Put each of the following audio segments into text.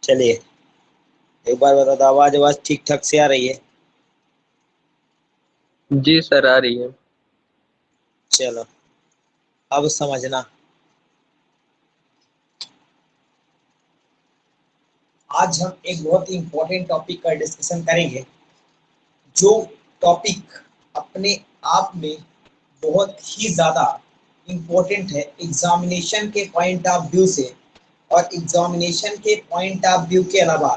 चलिए एक बार बता दो, आवाज आवाज ठीक ठाक से आ रही है? जी सर, आ रही है। चलो अब समझना। आज हम एक बहुत ही इंपॉर्टेंट टॉपिक का डिस्कशन करेंगे, जो टॉपिक अपने आप में बहुत ही ज़्यादा इम्पोर्टेंट है एग्जामिनेशन के पॉइंट ऑफ व्यू से। और एग्जामिनेशन के पॉइंट ऑफ व्यू के अलावा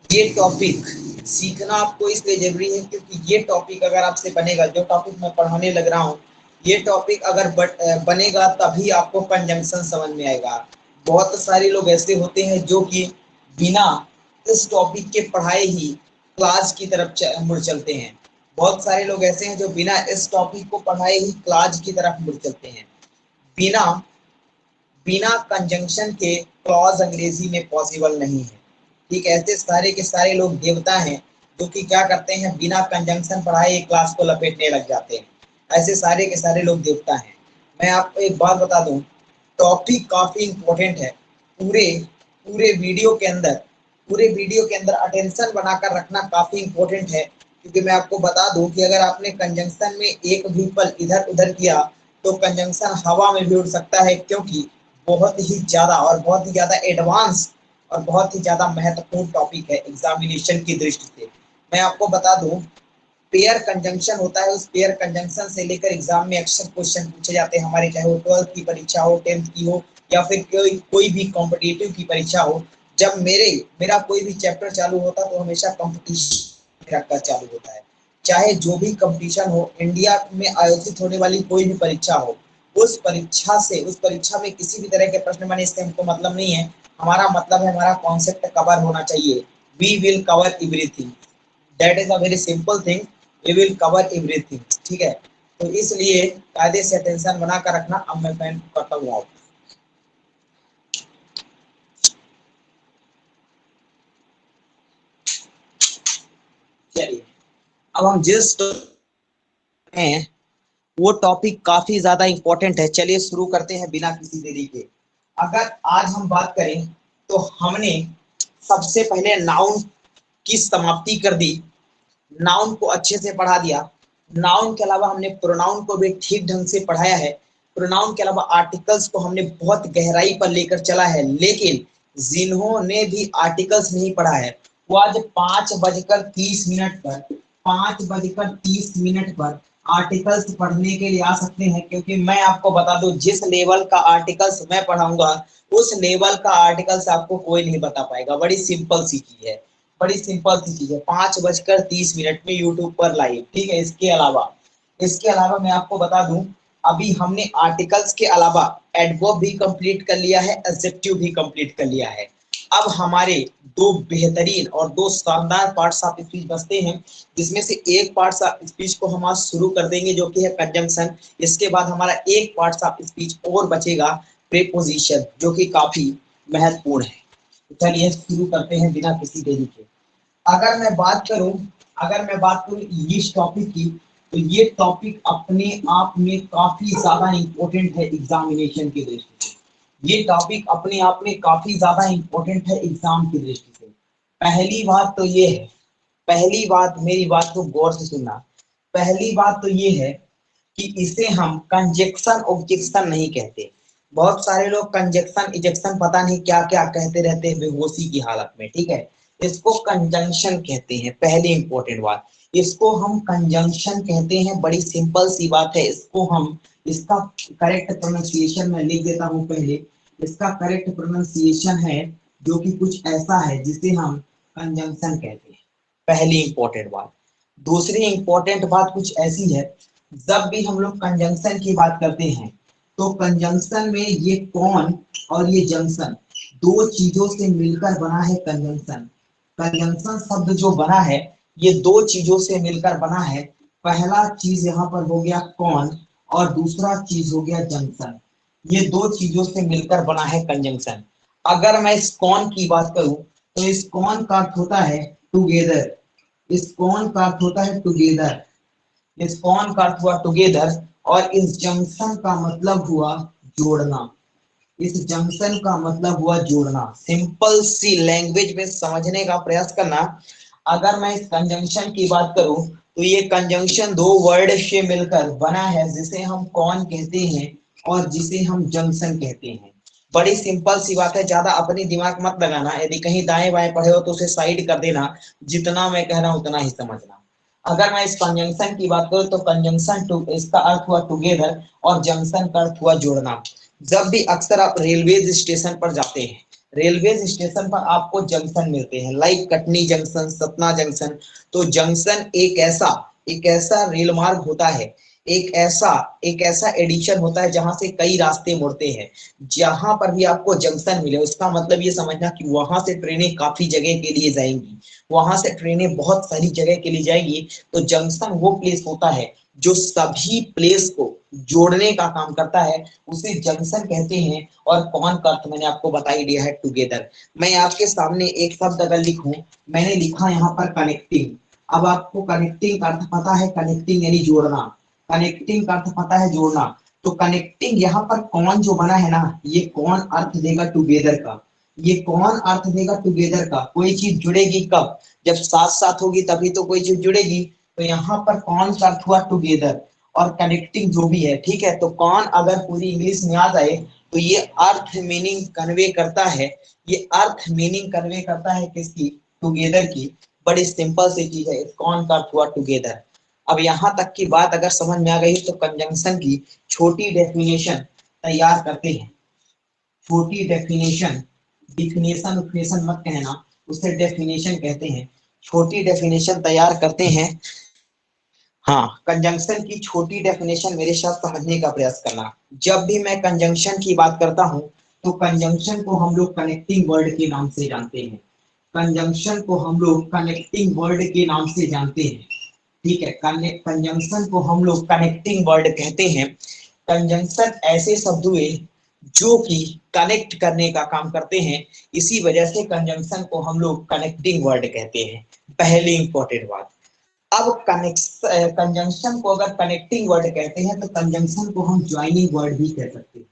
ये टॉपिक सीखना आपको इसलिए ज़रूरी है क्योंकि ये टॉपिक अगर आपसे बनेगा, जो टॉपिक मैं पढ़ाने लग रहा हूँ, ये टॉपिक अगर बनेगा तभी आपको कंजंक्शन समझ में आएगा। बहुत सारे लोग ऐसे होते हैं जो कि बिना इस टॉपिक के पढ़ाए ही क्लास की तरफ मुड़ चलते हैं। बहुत सारे लोग ऐसे हैं जो बिना इस टॉपिक को पढ़ाए ही क्लास की तरफ मुड़ चलते हैं। बिना बिना कंजंक्शन के क्लॉज अंग्रेजी में पॉसिबल नहीं है। ठीक, ऐसे सारे के सारे लोग देवता हैं जो कि क्या करते हैं, बिना कंजंक्शन पढ़ाए क्लास को लपेटने लग जाते हैं। ऐसे सारे के सारे लोग देवता हैं। मैं आपको एक बात बता दूं, टॉपिक काफी इंपॉर्टेंट है। पूरे पूरे वीडियो के अंदर पूरे वीडियो के अंदर अटेंशन बनाकर रखना काफी इंपॉर्टेंट है, क्योंकि मैं आपको बता दूं कि अगर आपने कंजंक्शन में एक भी पल इधर उधर किया तो कंजंक्शन हवा में भी उड़ सकता है, क्योंकि बहुत ही ज़्यादा और बहुत ही ज़्यादा एडवांस और बहुत ही ज़्यादा महत्वपूर्ण टॉपिक है एग्जामिनेशन की दृष्टि से। मैं आपको बता दूं, पेयर कंजंक्शन होता है, उस पेयर कंजंक्शन से लेकर एग्जाम में अक्सर क्वेश्चन पूछे जाते हैं हमारे, चाहे वो 12th की परीक्षा हो, 10th की हो, या फिर कोई भी कॉम्पिटिटिव की परीक्षा हो। जब मेरा कोई भी चैप्टर चालू होता तो हमेशा कॉम्पिटिशन रखकर चालू होता है। चाहे जो भी कंपटीशन हो, इंडिया में आयोजित होने वाली कोई भी परीक्षा हो, उस परीक्षा में किसी भी तरह के प्रश्न बने इससे हमको मतलब नहीं है। हमारा मतलब है हमारा कॉन्सेप्ट कवर होना चाहिए। We will cover everything, that is a very simple thing, we will cover everything. ठीक है, तो इसलिए कायदे से अटेंशन बना कर रखना। अब मैं पेन करता हूँ आप। चलिए अब हम जिस हैं वो टॉपिक काफी ज्यादा इंपॉर्टेंट है। चलिए शुरू करते हैं बिना किसी देरी के। अगर आज हम बात करें तो हमने सबसे पहले नाउन की समाप्ति कर दी, नाउन को अच्छे से पढ़ा दिया। नाउन के अलावा हमने प्रोनाउन को भी ठीक ढंग से पढ़ाया है। प्रोनाउन के अलावा आर्टिकल्स को हमने बहुत गहराई पर लेकर चला है, लेकिन जिन्होंने भी आर्टिकल्स नहीं पढ़ा है वो आज 5:30 पर 5:30 पर आर्टिकल्स पढ़ने के लिए आ सकते हैं, क्योंकि मैं आपको बता दूं जिस लेवल का आर्टिकल्स मैं पढ़ाऊंगा उस लेवल का आर्टिकल्स आपको कोई नहीं बता पाएगा। बड़ी सिंपल सी चीज है, बड़ी सिंपल सी चीज है। 5:30 में यूट्यूब पर लाइव। ठीक है, इसके अलावा मैं आपको बता दूं, अभी हमने आर्टिकल्स के अलावा एडवर्ब भी कंप्लीट कर लिया है, एडजेक्टिव भी कंप्लीट कर लिया है। अब हमारे दो बेहतरीन और दो शानदार पार्ट्स ऑफ स्पीच बचते हैं, जिसमें से एक पार्ट्स ऑफ स्पीच को हम आज शुरू कर देंगे जो कि है कंजंक्शन। इसके बाद हमारा एक पार्ट्स ऑफ स्पीच और बचेगा, प्रीपोजिशन, जो कि काफी महत्वपूर्ण है। तो चलिए शुरू करते हैं बिना किसी देरी के। अगर मैं बात करूं इस टॉपिक की, तो ये टॉपिक अपने आप में काफी ज्यादा इंपॉर्टेंट है एग्जामिनेशन की दृष्टि से। ये टॉपिक अपने आप में काफी ज्यादा इंपॉर्टेंट है एग्जाम की दृष्टि से। पहली बात तो ये है, पहली बात, मेरी बात को गौर से सुनना। पहली बात तो ये है कि इसे हम कंजक्शन ऑब्जेक्शन नहीं कहते। बहुत सारे लोग कंजक्शन इजेक्शन पता नहीं क्या क्या कहते रहते हैं बेहोशी की हालत में। ठीक है, इसको कंजंक्शन कहते हैं। पहली इंपॉर्टेंट बात, इसको हम कंजंक्शन कहते हैं। बड़ी सिंपल सी बात है। इसका करेक्ट प्रोनाउंसिएशन मैं लिख देता हूँ पहले। इसका करेक्ट प्रोनाउंसिएशन है जो कि कुछ ऐसा है जिसे हम कंजंक्शन कहते हैं। पहली इंपॉर्टेंट बात। दूसरी इंपॉर्टेंट बात कुछ ऐसी है, जब भी हम लोग कंजंक्शन की बात करते हैं तो कंजंक्शन में ये कौन और ये जंक्शन दो चीजों से मिलकर बना है कंजंक्शन। कंजंक्शन शब्द जो बना है ये दो चीजों से मिलकर बना है। पहला चीज यहाँ पर हो गया कौन और दूसरा चीज हो गया जंक्शन। ये दो चीजों से मिलकर बना है कंजंक्शन। अगर मैं इस कौन की बात करूं तो इस कौन का अर्थ होता है टुगेदर। इस कौन का अर्थ होता है टुगेदर। इस कौन का अर्थ हुआ टुगेदर और इस जंक्शन का मतलब हुआ जोड़ना। इस जंक्शन का मतलब हुआ जोड़ना। सिंपल सी लैंग्वेज में समझने का प्रयास करना। अगर मैं इस कंजंक्शन की बात करूं तो ये कंजंक्शन दो वर्ड से मिलकर बना है, जिसे हम कौन कहते हैं और जिसे हम जंक्शन कहते हैं। बड़ी सिंपल सी बात है, ज्यादा अपनी दिमाग मत लगाना। यदि कहीं दाएं बाएं पढ़े हो तो उसे साइड कर देना, जितना मैं कह रहा हूं उतना ही समझना। अगर मैं इस कंजंक्शन की बात करूं तो कंजंक्शन टू इसका अर्थ हुआ टुगेदर और जंक्शन का अर्थ हुआ जोड़ना। जब भी अक्सर आप रेलवे स्टेशन पर जाते हैं, रेलवे स्टेशन पर आपको जंक्शन मिलते हैं, like Katni junction, Satna junction. तो जंक्शन एक ऐसा रेल मार्ग होता है, एक ऐसा एडिशन होता है जहां से कई रास्ते मुड़ते हैं। जहां पर भी आपको जंक्शन मिले उसका मतलब ये समझना कि वहां से ट्रेनें काफी जगह के लिए जाएंगी, वहां से ट्रेनें बहुत सारी जगह के लिए जाएंगी। तो जंक्शन वो प्लेस होता है जो सभी प्लेस को जोड़ने का काम करता है, उसे जंक्शन कहते हैं। और कॉमन का अर्थ मैंने आपको बता ही दिया है, टुगेदर। मैं आपके सामने एक शब्द अगर लिखूं, मैंने लिखा यहाँ पर कनेक्टिंग। अब आपको कनेक्टिंग का अर्थ पता है, कनेक्टिंग यानी जोड़ना। कनेक्टिंग का अर्थ पता है, जोड़ना। तो कनेक्टिंग यहाँ पर कौन जो बना है ना, ये कौन अर्थ देगा टुगेदर का। ये कौन अर्थ देगा टुगेदर का। कोई चीज जुड़ेगी कब, जब साथ साथ होगी तभी तो कोई चीज जुड़ेगी। तो यहाँ पर कौन का अर्थ हुआ टुगेदर और कनेक्टिंग जो भी है, ठीक है। तो कौन अगर पूरी इंग्लिश में आ जाए तो ये अर्थ मीनिंग कन्वे करता है, ये अर्थ मीनिंग कन्वे करता है किसकी, टुगेदर की। बड़ी सिंपल सी चीज है, कौन का अर्थ हुआ टुगेदर। अब यहाँ तक की बात अगर समझ में आ गई तो कंजंक्शन की छोटी डेफिनेशन तैयार करते हैं। छोटी डेफिनेशन, डिफिनेशन उफिनेशन मत कहना, उसे डेफिनेशन कहते हैं। छोटी डेफिनेशन तैयार करते हैं। हाँ, कंजंक्शन की छोटी डेफिनेशन मेरे साथ समझने का प्रयास करना। जब भी मैं कंजंक्शन की बात करता हूँ तो कंजंक्शन को हम लोग कनेक्टिंग वर्ड के नाम से जानते हैं। कंजंक्शन को हम लोग कनेक्टिंग वर्ड के नाम से जानते हैं, ठीक है। कंजंक्शन को हम लोग कनेक्टिंग वर्ड कहते हैं। कंजंक्शन ऐसे शब्द हुए जो कि कनेक्ट करने का काम करते हैं, इसी वजह से कंजंक्शन को हम लोग कनेक्टिंग वर्ड कहते हैं। पहली इंपॉर्टेंट बात। अब कंजंक्शन को अगर कनेक्टिंग वर्ड कहते हैं तो कंजंक्शन को हम ज्वाइनिंग वर्ड भी कह सकते हैं।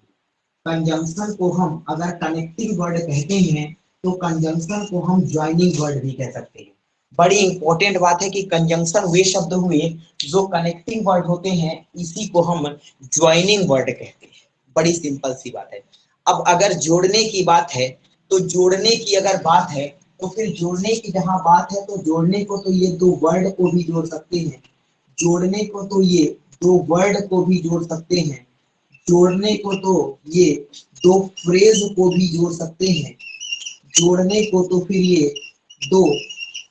कंजंक्शन को हम अगर कनेक्टिंग वर्ड कहते हैं तो कंजंक्शन को हम ज्वाइनिंग वर्ड भी कह सकते हैं। बड़ी इंपॉर्टेंट बात है कि कंजंक्शन वे शब्द हुए जो कनेक्टिंग वर्ड होते हैं, इसी को हम ज्वाइनिंग वर्ड कहते हैं। बड़ी सिंपल सी बात है। अब अगर जोड़ने की बात है तो जोड़ने की अगर बात है तो फिर जोड़ने की जहां बात है तो जोड़ने को तो ये दो वर्ड को भी जोड़ सकते हैं। जोड़ने को तो ये दो वर्ड को भी जोड़ सकते हैं। जोड़ने को तो ये दो फ्रेज को भी जोड़ सकते हैं। जोड़ने को तो फिर ये दो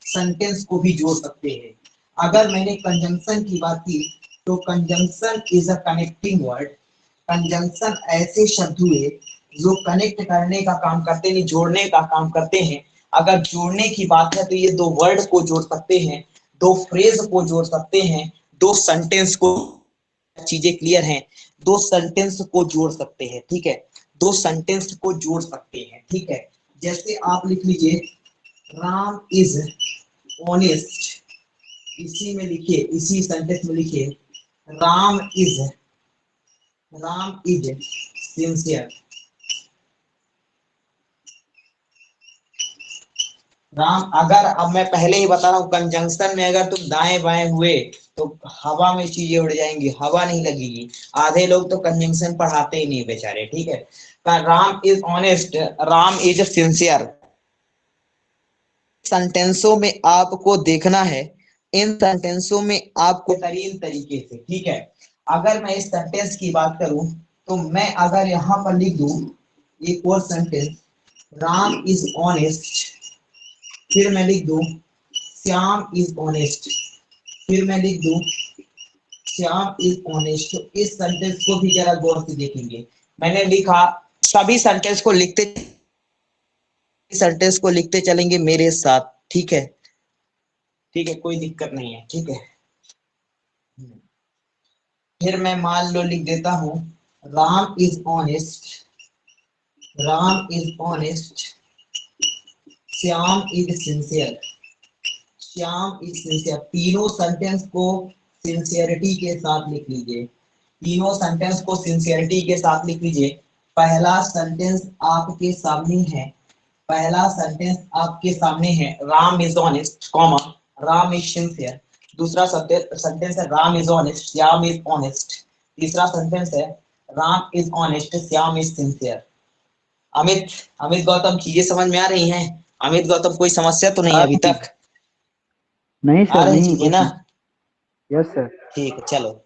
सेंटेंस को भी जोड़ सकते हैं। अगर मैंने कंजंक्शन की बात की तो conjunction is a connecting word. Conjunction ऐसे शब्द हुए जो कनेक्ट करने का काम करते हैं, जोड़ने का काम करते हैं। अगर जोड़ने की बात है तो ये दो वर्ड को जोड़ सकते हैं, दो फ्रेज को जोड़ सकते हैं, दो सेंटेंस को। चीजें क्लियर हैं, दो सेंटेंस को जोड़ सकते हैं, ठीक है। दो सेंटेंस को जोड़ सकते हैं, ठीक है। जैसे आप लिख लीजिए राम इज ऑनेस्ट, इसी में लिखिए, इसी सेंटेंस में लिखिए राम इज सिंसियर। राम, अगर अब मैं पहले ही बता रहा हूँ कंजंक्शन में अगर तुम दाएं बाएं हुए तो हवा में चीजें उड़ जाएंगी, हवा नहीं लगेगी। आधे लोग तो कंजंक्शन पढ़ाते ही नहीं बेचारे, ठीक है। Ram is honest, Ram is sincere. सेंटेंसों में आपको देखना है, इन सेंटेंसों में आपको बेहतरीन तरीके से, ठीक है। अगर मैं इस सेंटेंस की बात करूं तो मैं अगर यहाँ पर लिख दूं एक और सेंटेंस, राम इज ऑनेस्ट, फिर मैं लिख दूं श्याम इज ऑनेस्ट, फिर मैं लिख दूं श्याम इज ऑनेस्ट। तो इस सेंटेंस को भी जरा गौर से देखेंगे। मैंने लिखा, सभी सेंटेंस को लिखते चलेंगे मेरे साथ, ठीक है। ठीक है, कोई दिक्कत नहीं है, ठीक है। फिर मैं मान लो लिख देता हूं Ram is honest, Ram is honest, Shyam is sincere, Shyam is sincere. तीनों सेंटेंस को सिंसियरिटी के साथ लिख लीजिए, तीनों सेंटेंस को सिंसियरिटी के साथ लिख लीजिए। पहला सेंटेंस आपके सामने है, पहला सेंटेंस आपके सामने है, Ram is honest, comma, Ram is sincere. दूसरा सेंटेंस है, Ram is honest, Shyam is honest. तीसरा सेंटेंस है, Ram is honest, Shyam is sincere. Amit, Amit Gautam, चीजें समझ में आ रही हैं? अमित गौतम, कोई समस्या तो नहीं हाँ अभी सर। तक? नहीं आ सर, रही नहीं चीजें कोई ना? Yes sir. ठीक है, चलो।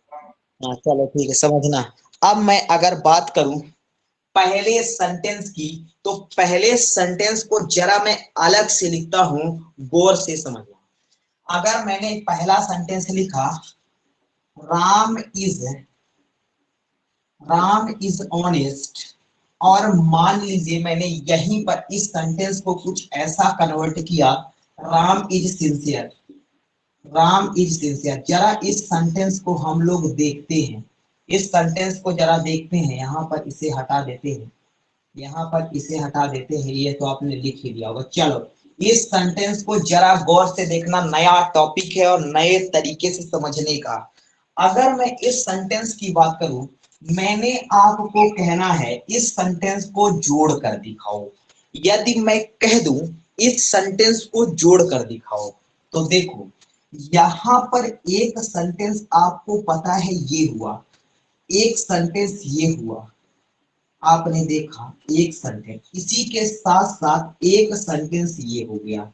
हाँ चलो ठीक है, समझना। अब मैं अगर बात करूं पहले सेंटेंस की, तो पहले सेंटेंस को जरा मैं अलग से लिखता हूं, गौर से समझना। अगर मैंने पहला सेंटेंस लिखा, Ram is Ram is honest, और मान लीजिए मैंने यहीं पर इस सेंटेंस को कुछ ऐसा कन्वर्ट किया, Ram is sincere, Ram is sincere. जरा इस सेंटेंस को हम लोग देखते हैं, इस सेंटेंस को जरा देखते हैं। यहाँ पर इसे हटा देते हैं, यहाँ पर इसे हटा देते हैं, ये तो आपने लिख ही दिया होगा। चलो इस सेंटेंस को जरा गौर से देखना, नया टॉपिक है और नए तरीके से समझने का। अगर मैं इस सेंटेंस की बात करूं, मैंने आपको कहना है इस सेंटेंस को जोड़ कर दिखाओ। यदि मैं कह दूं इस सेंटेंस को जोड़ कर दिखाओ, तो देखो यहां पर एक सेंटेंस आपको पता है ये हुआ, एक सेंटेंस ये हुआ, आपने देखा एक सेंटेंस, इसी के साथ साथ एक सेंटेंस ये हो गया।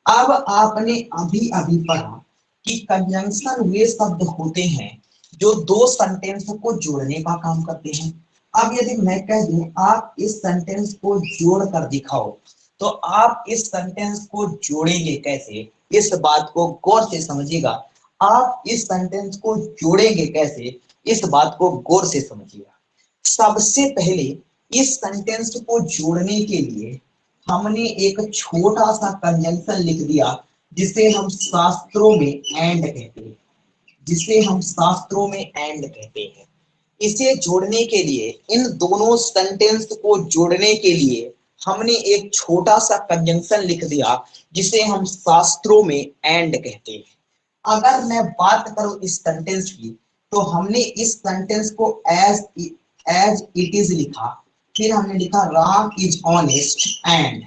अब आपने अभी अभी पढ़ा कि कंजंक्शन वे शब्द होते हैं जो दो सेंटेंस को जोड़ने का काम करते हैं। अब यदि मैं कह दूं आप इस सेंटेंस को जोड़ कर दिखाओ, तो आप इस सेंटेंस को जोड़ेंगे कैसे, इस बात को गौर से समझिएगा। आप इस सेंटेंस को जोड़ेंगे कैसे, इस बात को गौर से समझिएगा। सबसे पहले इस सेंटेंस को जोड़ने के लिए हमने एक छोटा सा कंजंक्शन लिख दिया, जिसे हम शास्त्रों में एंड कहते हैं, जिसे हम शास्त्रों में एंड कहते हैं। इसे जोड़ने के लिए, इन दोनों सेंटेंस को जोड़ने के लिए हमने एक छोटा सा कंजंक्शन लिख दिया, जिसे हम शास्त्रों में एंड कहते हैं। अगर मैं बात करूं इस सेंटेंस की, तो हमने इस सेंटेंस को एज इट इज लिखा, फिर हमने लिखा राम इज ऑनेस्ट एंड,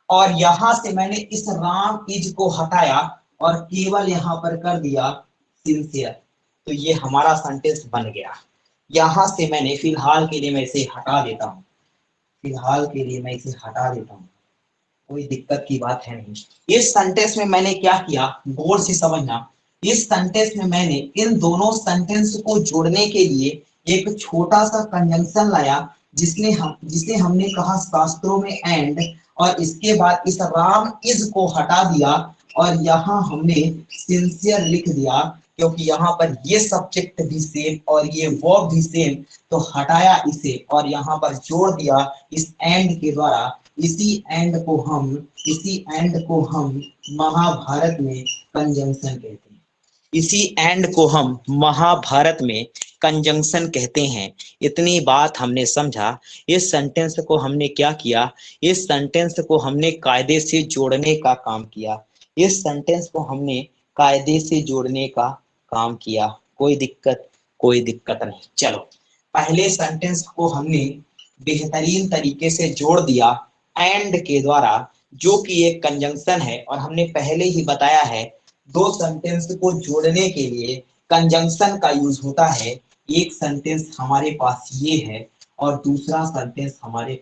और यहां से मैंने इस राम इज को हटाया और केवल यहां पर कर दिया सिंसियर। तो ये हमारा सेंटेंस बन गया। यहां से मैंने फिलहाल के लिए मैं इसे हटा देता हूं, फिलहाल के लिए मैं इसे हटा देता हूं, कोई दिक्कत की बात है नहीं। इस सेंटेंस में मैंने क्या किया, गौर से समझना। इस सेंटेंस में मैंने इन दोनों सेंटेंस को जोड़ने के लिए एक छोटा सा कंजंक्शन लाया, जिसे हमने कहा शास्त्रों में एंड, और इसके बाद इस राम इज को हटा दिया और यहाँ हमने सिंसियर लिख दिया, क्योंकि यहाँ पर ये सब्जेक्ट भी सेम और ये वर्ब भी सेम, तो हटाया इसे और यहाँ पर जोड़ दिया इस एंड के द्वारा। इसी एंड को हम महाभारत में कंजंक्शन कहते हैं, इसी एंड को हम महाभारत में कंजंक्शन कहते हैं। इतनी बात हमने समझा। इस सेंटेंस को हमने क्या किया, इस सेंटेंस को हमने कायदे से जोड़ने का काम किया, इस सेंटेंस को हमने कायदे से जोड़ने का काम किया। कोई दिक्कत, कोई दिक्कत नहीं। चलो पहले सेंटेंस को हमने बेहतरीन तरीके से जोड़ दिया एंड के द्वारा, जो कि एक कंजंक्शन है, और हमने पहले ही बताया है दो सेंटेंस को जोड़ने के लिए कंजंक्शन का यूज होता है। एक सेंटेंस हमारे पास ये है और दूसरा सेंटेंस हमारे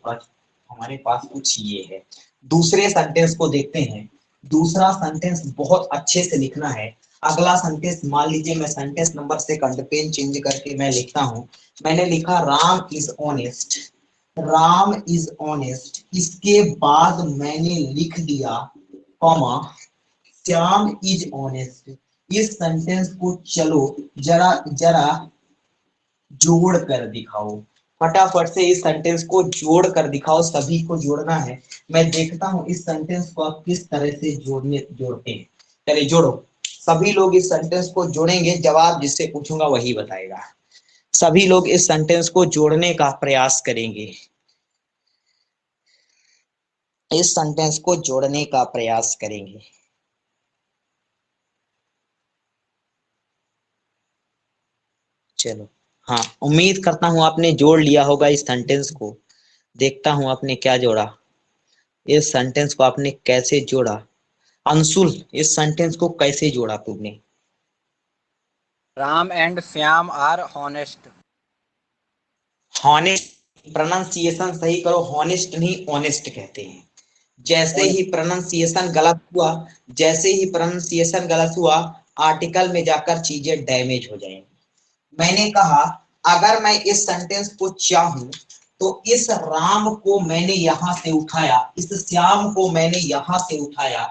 पास कुछ ये है। दूसरे सेंटेंस को देखते हैं। दूसरा सेंटेंस बहुत अच्छे से लिखना है। अगला सेंटेंस मान लीजिए, मैं sentence number second pen change करके मैं लिखता हूं। मैंने लिखा Ram is honest, Ram is honest, इसके बाद मैंने लिख दिया कॉमा, श्याम इज ऑनेस्ट। इस सेंटेंस को चलो जरा जरा जोड़ कर दिखाओ, फटाफट से इस सेंटेंस को जोड़ कर दिखाओ। सभी को जोड़ना है। मैं देखता हूं इस सेंटेंस को आप किस तरह से जोड़ते हैं। चलिए जोड़ो। सभी लोग इस सेंटेंस को जोड़ेंगे, जवाब जिससे पूछूंगा वही बताएगा। सभी लोग इस सेंटेंस को जोड़ने का प्रयास करेंगे, इस सेंटेंस को जोड़ने का प्रयास करेंगे। चलो, हाँ, उम्मीद करता हूं आपने जोड़ लिया होगा इस सेंटेंस को। देखता हूं आपने क्या जोड़ा, इस सेंटेंस को आपने कैसे जोड़ा। अंशुल, इस सेंटेंस को कैसे जोड़ा तुमने? Ram and Shyam are honest. Honest, pronunciation सही करो, हॉनेस्ट नहीं ऑनेस्ट कहते हैं। जैसे ही प्रोनाउंसिएशन गलत हुआ, जैसे ही प्रोनाउंसिएशन गलत हुआ, आर्टिकल में जाकर चीजें डैमेज हो जाएंगी। मैंने कहा अगर मैं इस सेंटेंस को चाहूं तो इस राम को मैंने यहां से उठाया, इस श्याम को मैंने यहां से उठाया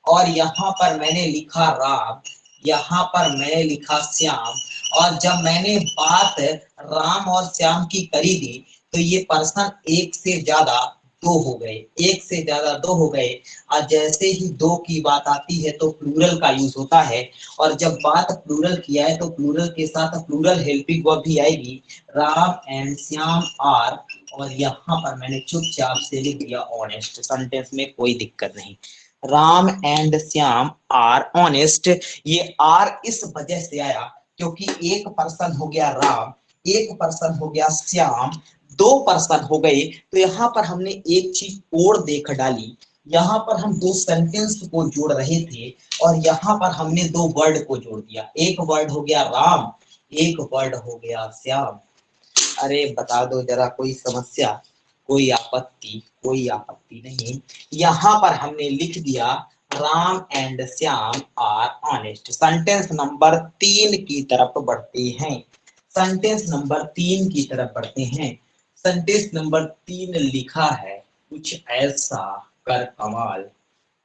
और यहां पर मैंने लिखा राम, यहां पर मैंने लिखा श्याम, और जब मैंने बात राम और श्याम की करी थी तो ये पर्सन एक से ज्यादा दो हो गए, एक से ज्यादा दो हो गए। और जैसे ही दो की बात आती है तो प्लूरल का यूज होता है, और जब बात प्लूरल की आए तो प्लूरल के साथ प्लूरल हेल्पिंग वर्ब भी आएगी, राम एंड श्याम आर, और यहाँ पर मैंने चुपचाप से लिख दिया ऑनेस्ट, सेंटेंस में कोई दिक्कत नहीं। Ram and Shyam are honest, ये आर इस वजह से आया क्योंकि एक पर्सन हो गया राम, एक पर्सन हो गया श्याम, दो पर्सन हो गए, तो यहाँ पर हमने एक चीज और देख डाली, यहाँ पर हम दो सेंटेंस को जोड़ रहे थे और यहाँ पर हमने दो वर्ड को जोड़ दिया, एक वर्ड हो गया राम, एक वर्ड हो गया श्याम। अरे बता दो जरा, कोई समस्या, कोई आपत्ति? कोई आपत्ति नहीं। यहाँ पर हमने लिख दिया Ram and Shyam are honest. Sentence number 3 की तरफ बढ़ते हैं, सेंटेंस नंबर 3 की तरफ बढ़ते हैं। सेंटेंस नंबर 3 लिखा है कुछ ऐसा कर कमाल,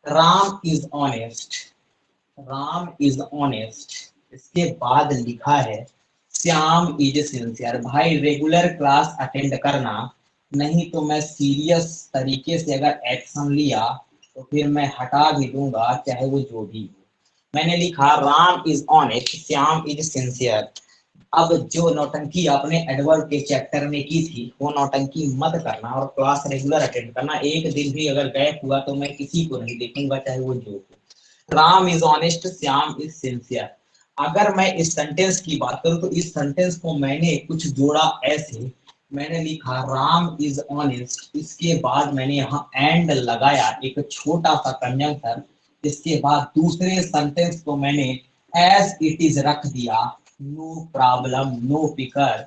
Ram is honest, Ram is honest, इसके बाद लिखा है श्याम इज सिंसियर। भाई रेगुलर क्लास अटेंड करना, नहीं तो मैं सीरियस तरीके से अगर एक्शन लिया तो फिर मैं हटा भी दूंगा, चाहे वो जो भी हो। मैंने लिखा Ram is honest, Shyam is sincere. अब जो नौटंकी आपने एडवर्ब के चैप्टर में की थी वो नौटंकी मत करना और क्लास रेगुलर अटेंड करना। एक दिन भी अगर गैप हुआ तो मैं किसी को नहीं देखूंगा, चाहे वो जो हो। Ram is honest, Shyam is sincere. अगर मैं इस सेंटेंस की बात करूं तो इस सेंटेंस को मैंने कुछ जोड़ा ऐसे, मैंने लिखा राम इज ऑनेस्ट, इसके बाद मैंने यहाँ एंड लगाया एक छोटा सा कंजंक्शन, इसके बाद दूसरे सेंटेंस को मैंने एज इट इज रख दिया, नो प्रॉब्लम नो फिकर,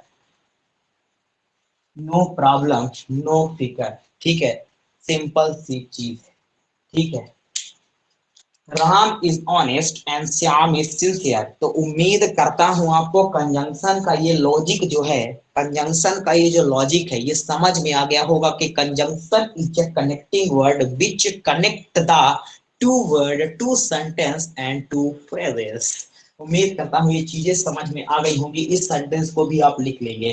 नो प्रॉब्लम नो फिकर। ठीक है, सिंपल सी चीज है। ठीक है, Ram is honest and Shyam is sincere. तो उम्मीद करता हूं आपको कंजंक्शन का ये लॉजिक जो है, कंजंक्शन का ये जो लॉजिक है ये समझ में आ गया होगा कि conjunction is a connecting word which connect the two word, two sentence and two phrases. उम्मीद करता हूं ये चीजें समझ में आ गई होंगी। इस सेंटेंस को भी आप लिख लेंगे,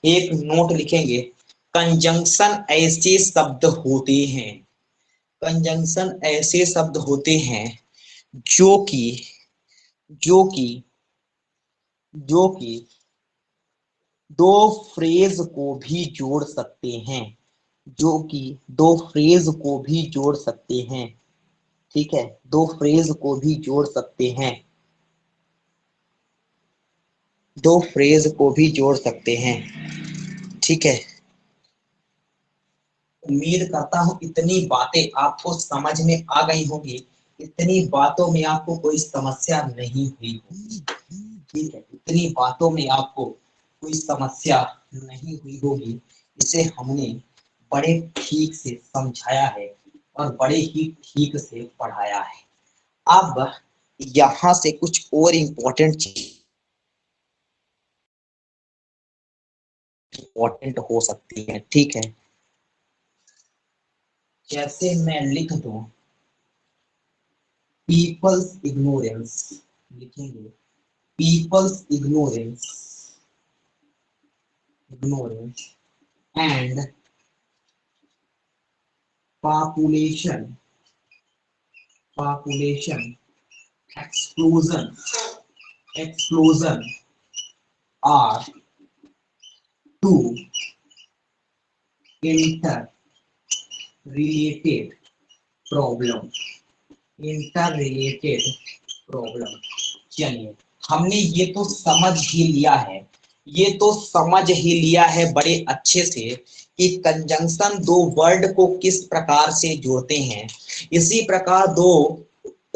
एक नोट लिखेंगे, कंजंक्शन ऐसे शब्द होते हैं, कंजंक्शन ऐसे शब्द होते हैं जो कि जो कि जो कि दो फ्रेज को भी जोड़ सकते हैं, जो कि दो फ्रेज को भी जोड़ सकते हैं। ठीक है, दो फ्रेज को भी जोड़ सकते हैं, दो फ्रेज को भी जोड़ सकते हैं। ठीक है, उम्मीद करता हूं इतनी बातें आपको समझ में आ गई होंगी, इतनी बातों में आपको कोई समस्या नहीं हुई होगी। ठीक है, इतनी बातों में आपको कोई समस्या नहीं हुई होगी। इसे हमने बड़े ठीक से समझाया है और बड़े ही ठीक से पढ़ाया है। अब यहाँ से कुछ और इम्पोर्टेंट चीज इम्पोर्टेंट हो सकती है। ठीक है, जैसे मैं लिख दूं पीपल्स इग्नोरेंस, लिखेंगे people's ignorance, ignorance and population, population explosion, explosion are two interrelated problem, interrelated problem। चलिए हमने ये तो समझ ही लिया है ये तो समझ ही लिया है बड़े अच्छे से कि कंजंक्शन दो वर्ड को किस प्रकार से जोड़ते हैं, इसी प्रकार दो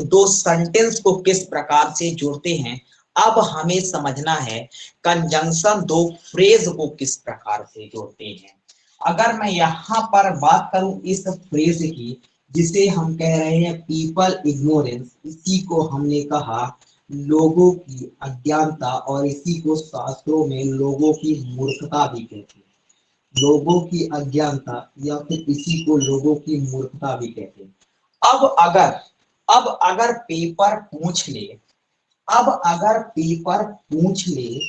दो सेंटेंस को किस प्रकार से जोड़ते हैं। अब हमें समझना है कंजंक्शन दो फ्रेज को किस प्रकार से जोड़ते हैं। अगर मैं यहाँ पर बात करूं इस फ्रेज की, जिसे हम कह रहे हैं पीपल इग्नोरेंस, इसी को हमने कहा लोगों की अज्ञानता, और इसी को शास्त्रों में लोगों की मूर्खता भी कहते हैं। लोगों की अज्ञानता या फिर इसी को लोगों की मूर्खता भी कहते हैं। अब अगर पेपर पूछ ले, अब अगर पेपर पूछ ले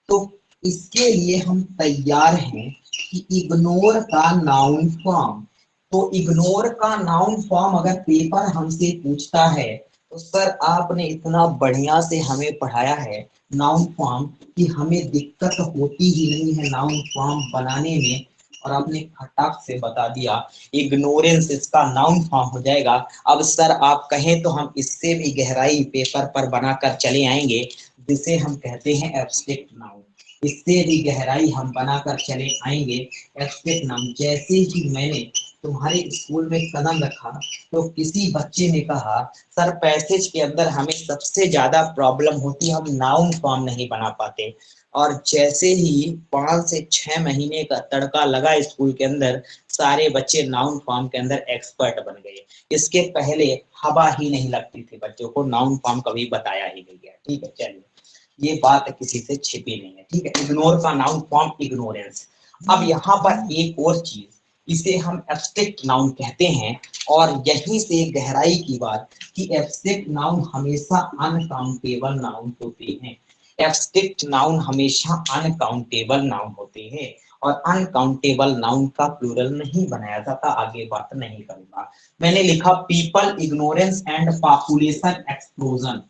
तो इसके लिए हम तैयार हैं कि इग्नोर का नाउन फॉर्म। तो इग्नोर का नाउन फॉर्म अगर पेपर हमसे पूछता है तो सर आपने इतना बढ़िया से हमें पढ़ाया है नाउन फॉर्म कि हमें दिक्कत होती ही नहीं है नाउन फॉर्म बनाने में, और आपने खटाक से बता दिया इग्नोरेंस इसका नाउन फॉर्म हो जाएगा। अब सर आप कहें तो हम इससे भी गहराई पेपर पर बनाकर चले आएंगे, जिसे हम कहते हैं एब्स्ट्रैक्ट नाउन। इससे भी गहराई हम बनाकर चले आएंगे एब्स्ट्रैक्ट नाउन। जैसे ही मैंने तुम्हारे स्कूल में कदम रखा तो किसी बच्चे ने कहा सर पैसेज के अंदर हमें सबसे ज्यादा प्रॉब्लम होती है, हम नाउन फॉर्म नहीं बना पाते। और जैसे ही 5 से 6 महीने का तड़का लगा स्कूल के अंदर, सारे बच्चे नाउन फॉर्म के अंदर एक्सपर्ट बन गए। इसके पहले हवा ही नहीं लगती थी बच्चों को, नाउन फॉर्म कभी बताया ही नहीं गया। ठीक है, चलिए ये बात किसी से छिपी नहीं है। ठीक है, इग्नोर का नाउन फॉर्म इग्नोरेंस। अब यहाँ पर एक और चीज, इसे हम एब्स्ट्रैक्ट नाउन कहते हैं, और यहीं से गहराई की बात कि एब्स्ट्रैक्ट नाउन हमेशा अनकाउंटेबल नाउन होते हैं। एब्स्ट्रैक्ट नाउन हमेशा अनकाउंटेबल नाउन होते हैं, और अनकाउंटेबल नाउन का प्लूरल नहीं बनाया जाता। आगे बात नहीं करूंगा। मैंने लिखा people ignorance and population explosion.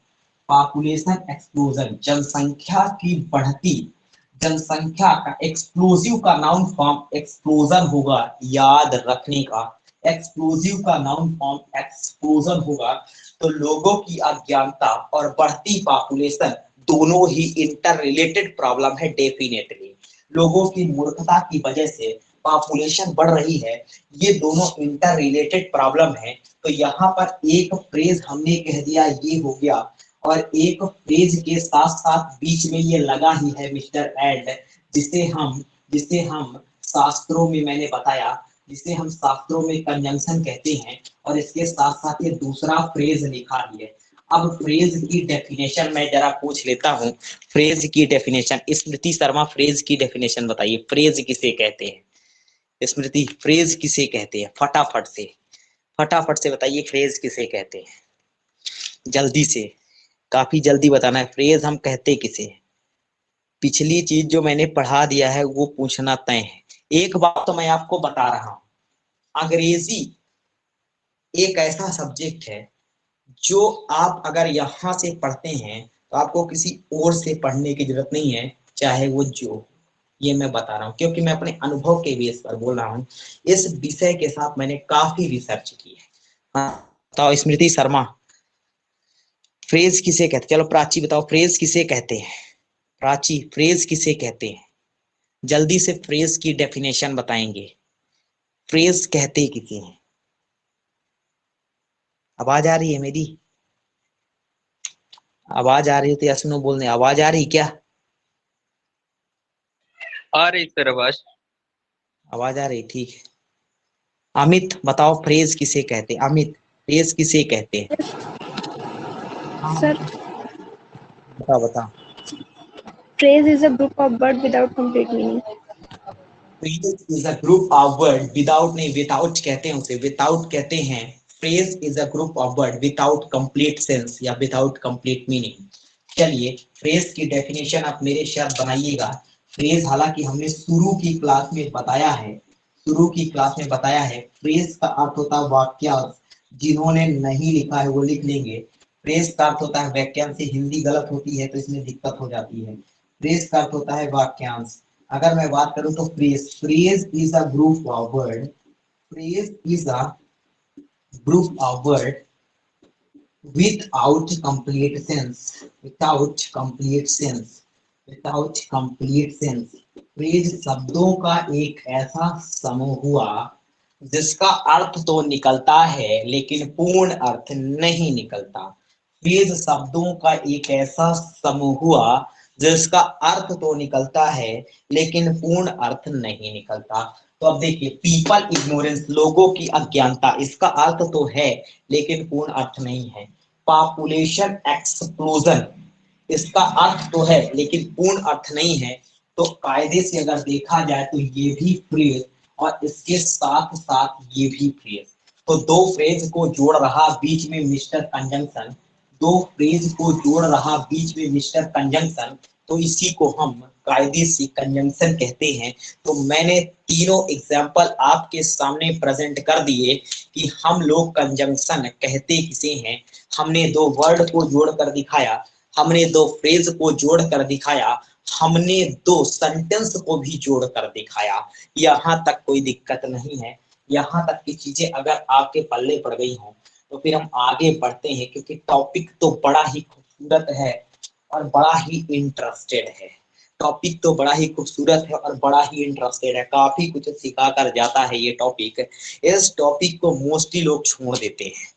Population explosion, जनसंख्या की बढ़ती, जनसंख्या का एक्सप्लोजिव का नाउन फॉर्म एक्सप्लोजन होगा, याद रखने का। एक्सप्लोजिव का नाउन फॉर्म एक्सप्लोजन होगा। तो लोगों की अज्ञानता और बढ़ती पॉपुलेशन दोनों ही इंटर रिलेटेड प्रॉब्लम है डेफिनेटली। लोगों की मूर्खता की वजह से पॉपुलेशन बढ़ रही है, ये दोनों इंटर रिलेटेड प्रॉब्लम है। तो यहाँ पर एक फ्रेज हमने कह दिया ये हो गया, और एक फ्रेज के साथ साथ बीच में ये लगा ही है मिस्टर एंड, जिसे हम शास्त्रों में मैंने बताया, जिसे हम शास्त्रों में कंजंक्शन कहते हैं, और इसके साथ साथ ये दूसरा फ्रेज लिखा ही है। अब फ्रेज की डेफिनेशन मैं जरा पूछ लेता हूँ। फ्रेज की डेफिनेशन, स्मृति शर्मा फ्रेज की डेफिनेशन बताइए, फ्रेज किसे कहते हैं। स्मृति फ्रेज किसे कहते हैं, फटाफट से बताइए फ्रेज किसे कहते हैं, जल्दी से, काफी जल्दी बताना है। फ्रेज हम कहते किसे हैं? पिछली चीज जो मैंने पढ़ा दिया है वो पूछना तय है। एक बात तो मैं आपको बता रहा हूं, अंग्रेजी एक ऐसा सब्जेक्ट है जो आप अगर यहाँ से पढ़ते हैं तो आपको किसी और से पढ़ने की जरूरत नहीं है, चाहे वो जो, ये मैं बता रहा हूँ क्योंकि मैं अपने अनुभव के बेस पर बोल रहा हूँ। इस विषय के साथ मैंने काफी रिसर्च की है। हाँ बताओ स्मृति शर्मा, फ्रेज किसे कहते हैं? चलो प्राची बताओ फ्रेज किसे कहते हैं। प्राची फ्रेज किसे कहते हैं, जल्दी से फ्रेज की डेफिनेशन बताएंगे। फ्रेज कहते किसे हैं? आवाज आ रही है मेरी? आवाज आ रही है तो यस नो बोलने, आवाज आ रही क्या? आ रही सर आवाज। आवाज आ रही, ठीक है। अमित बताओ फ्रेज किसे कहते हैं, अमित फ्रेज किसे कहते हैं? Sir, बताओ। phrase is a group of words without complete meaning. Phrase is a group of word, without नहीं विदाउट कहते हैं उसे, विदाउट कहते हैं। Phrase is a group of word without complete sense या विदाउट कंप्लीट मीनिंग। चलिए phrase की definition आप मेरे शब्द बनाइएगा। फ्रेज हालांकि हमने शुरू की क्लास में बताया है, फ्रेज का अर्थ होता है वाक्यांश। जिन्होंने नहीं लिखा है वो लिख लेंगे। फ्रेज का अर्थ होता है वाक्यांश, से हिंदी गलत होती है तो इसमें दिक्कत हो जाती है। फ्रेज का अर्थ होता है वाक्यांश। अगर मैं बात करूं तो phrase is a group of word, phrase is a group of word without complete sense, without complete sense. Phrase शब्दों का एक ऐसा समूह हुआ जिसका अर्थ तो निकलता है लेकिन पूर्ण अर्थ नहीं निकलता। फ्रेज शब्दों का एक ऐसा समूह हुआ जिसका अर्थ तो निकलता है लेकिन पूर्ण अर्थ नहीं निकलता। तो अब देखिए, पीपल इग्नोरेंस, लोगों की अज्ञानता, इसका अर्थ तो है लेकिन पूर्ण अर्थ नहीं है। पॉपुलेशन एक्सप्लोजन, इसका अर्थ तो है लेकिन पूर्ण अर्थ नहीं है। तो कायदे से अगर देखा जाए तो ये भी फ्रेज और इसके साथ साथ ये भी फ्रेज, तो दो फ्रेज को जोड़ रहा बीच में मिस्टर कंजंक्शन, दो फ्रेज को जोड़ रहा बीच में मिस्टर कंजंक्शन, तो इसी को हम कायदे से कंजंक्शन कहते हैं। तो मैंने तीनों एग्जाम्पल आपके सामने प्रेजेंट कर दिए कि हम लोग कंजंक्शन कहते किसे हैं। हमने दो वर्ड को जोड़कर दिखाया, हमने दो फ्रेज को जोड़कर दिखाया, हमने दो सेंटेंस को भी जोड़कर दिखाया। यहाँ तक कोई दिक्कत नहीं है। यहाँ तक की चीजें अगर आपके पल्ले पड़ गई हों तो फिर हम आगे बढ़ते हैं, क्योंकि टॉपिक तो बड़ा ही खूबसूरत है और बड़ा ही इंटरेस्टेड है। टॉपिक तो बड़ा ही खूबसूरत है और बड़ा ही इंटरेस्टेड है, काफी कुछ सिखा कर जाता है ये टॉपिक। इस टॉपिक को मोस्टली लोग छोड़ देते हैं,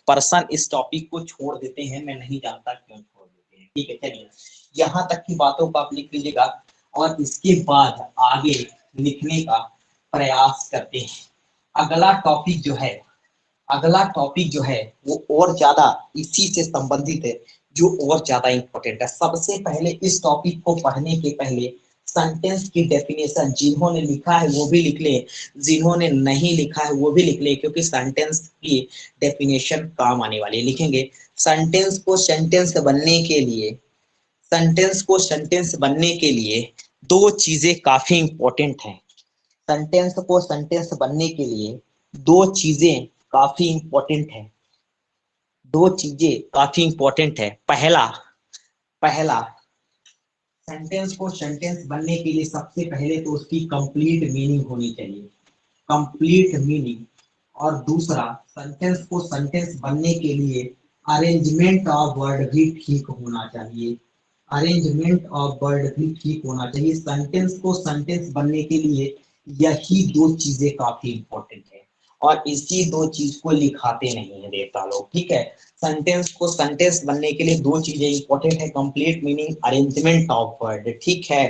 पर्सन इस टॉपिक को छोड़ देते हैं, मैं नहीं जानता क्यों छोड़ देते हैं। ठीक है, चलिए यहाँ तक की बातों को आप लिख लीजिएगा और इसके बाद आगे लिखने का प्रयास करते हैं। अगला टॉपिक जो है, अगला टॉपिक जो है वो और ज्यादा इसी से संबंधित है, जो और ज्यादा इंपॉर्टेंट है। सबसे पहले इस टॉपिक को पढ़ने के पहले सेंटेंस की डेफिनेशन जिन्होंने लिखा है वो भी लिख ले, जिन्होंने नहीं लिखा है वो भी लिख ले, क्योंकि सेंटेंस की डेफिनेशन काम आने वाली है। लिखेंगे, सेंटेंस को सेंटेंस बनने के लिए, सेंटेंस को सेंटेंस बनने के लिए दो चीजें काफी इंपॉर्टेंट हैं। सेंटेंस को सेंटेंस बनने के लिए दो चीजें काफी इंपॉर्टेंट है, दो चीजें काफी इंपॉर्टेंट है। पहला पहला सेंटेंस को सेंटेंस बनने के लिए सबसे पहले तो उसकी कंप्लीट मीनिंग होनी चाहिए, कंप्लीट मीनिंग। और दूसरा, सेंटेंस को सेंटेंस बनने के लिए अरेंजमेंट ऑफ वर्ड भी ठीक होना चाहिए, अरेंजमेंट ऑफ वर्ड भी ठीक होना चाहिए। सेंटेंस को सेंटेंस बनने के लिए यही दो चीजें काफी इंपॉर्टेंट है और इसी दो चीज को लिखाते नहीं है देवता लोग। ठीक है, सेंटेंस को सेंटेंस बनने के लिए दो चीजें इंपॉर्टेंट है, complete meaning, arrangement of word. ठीक है,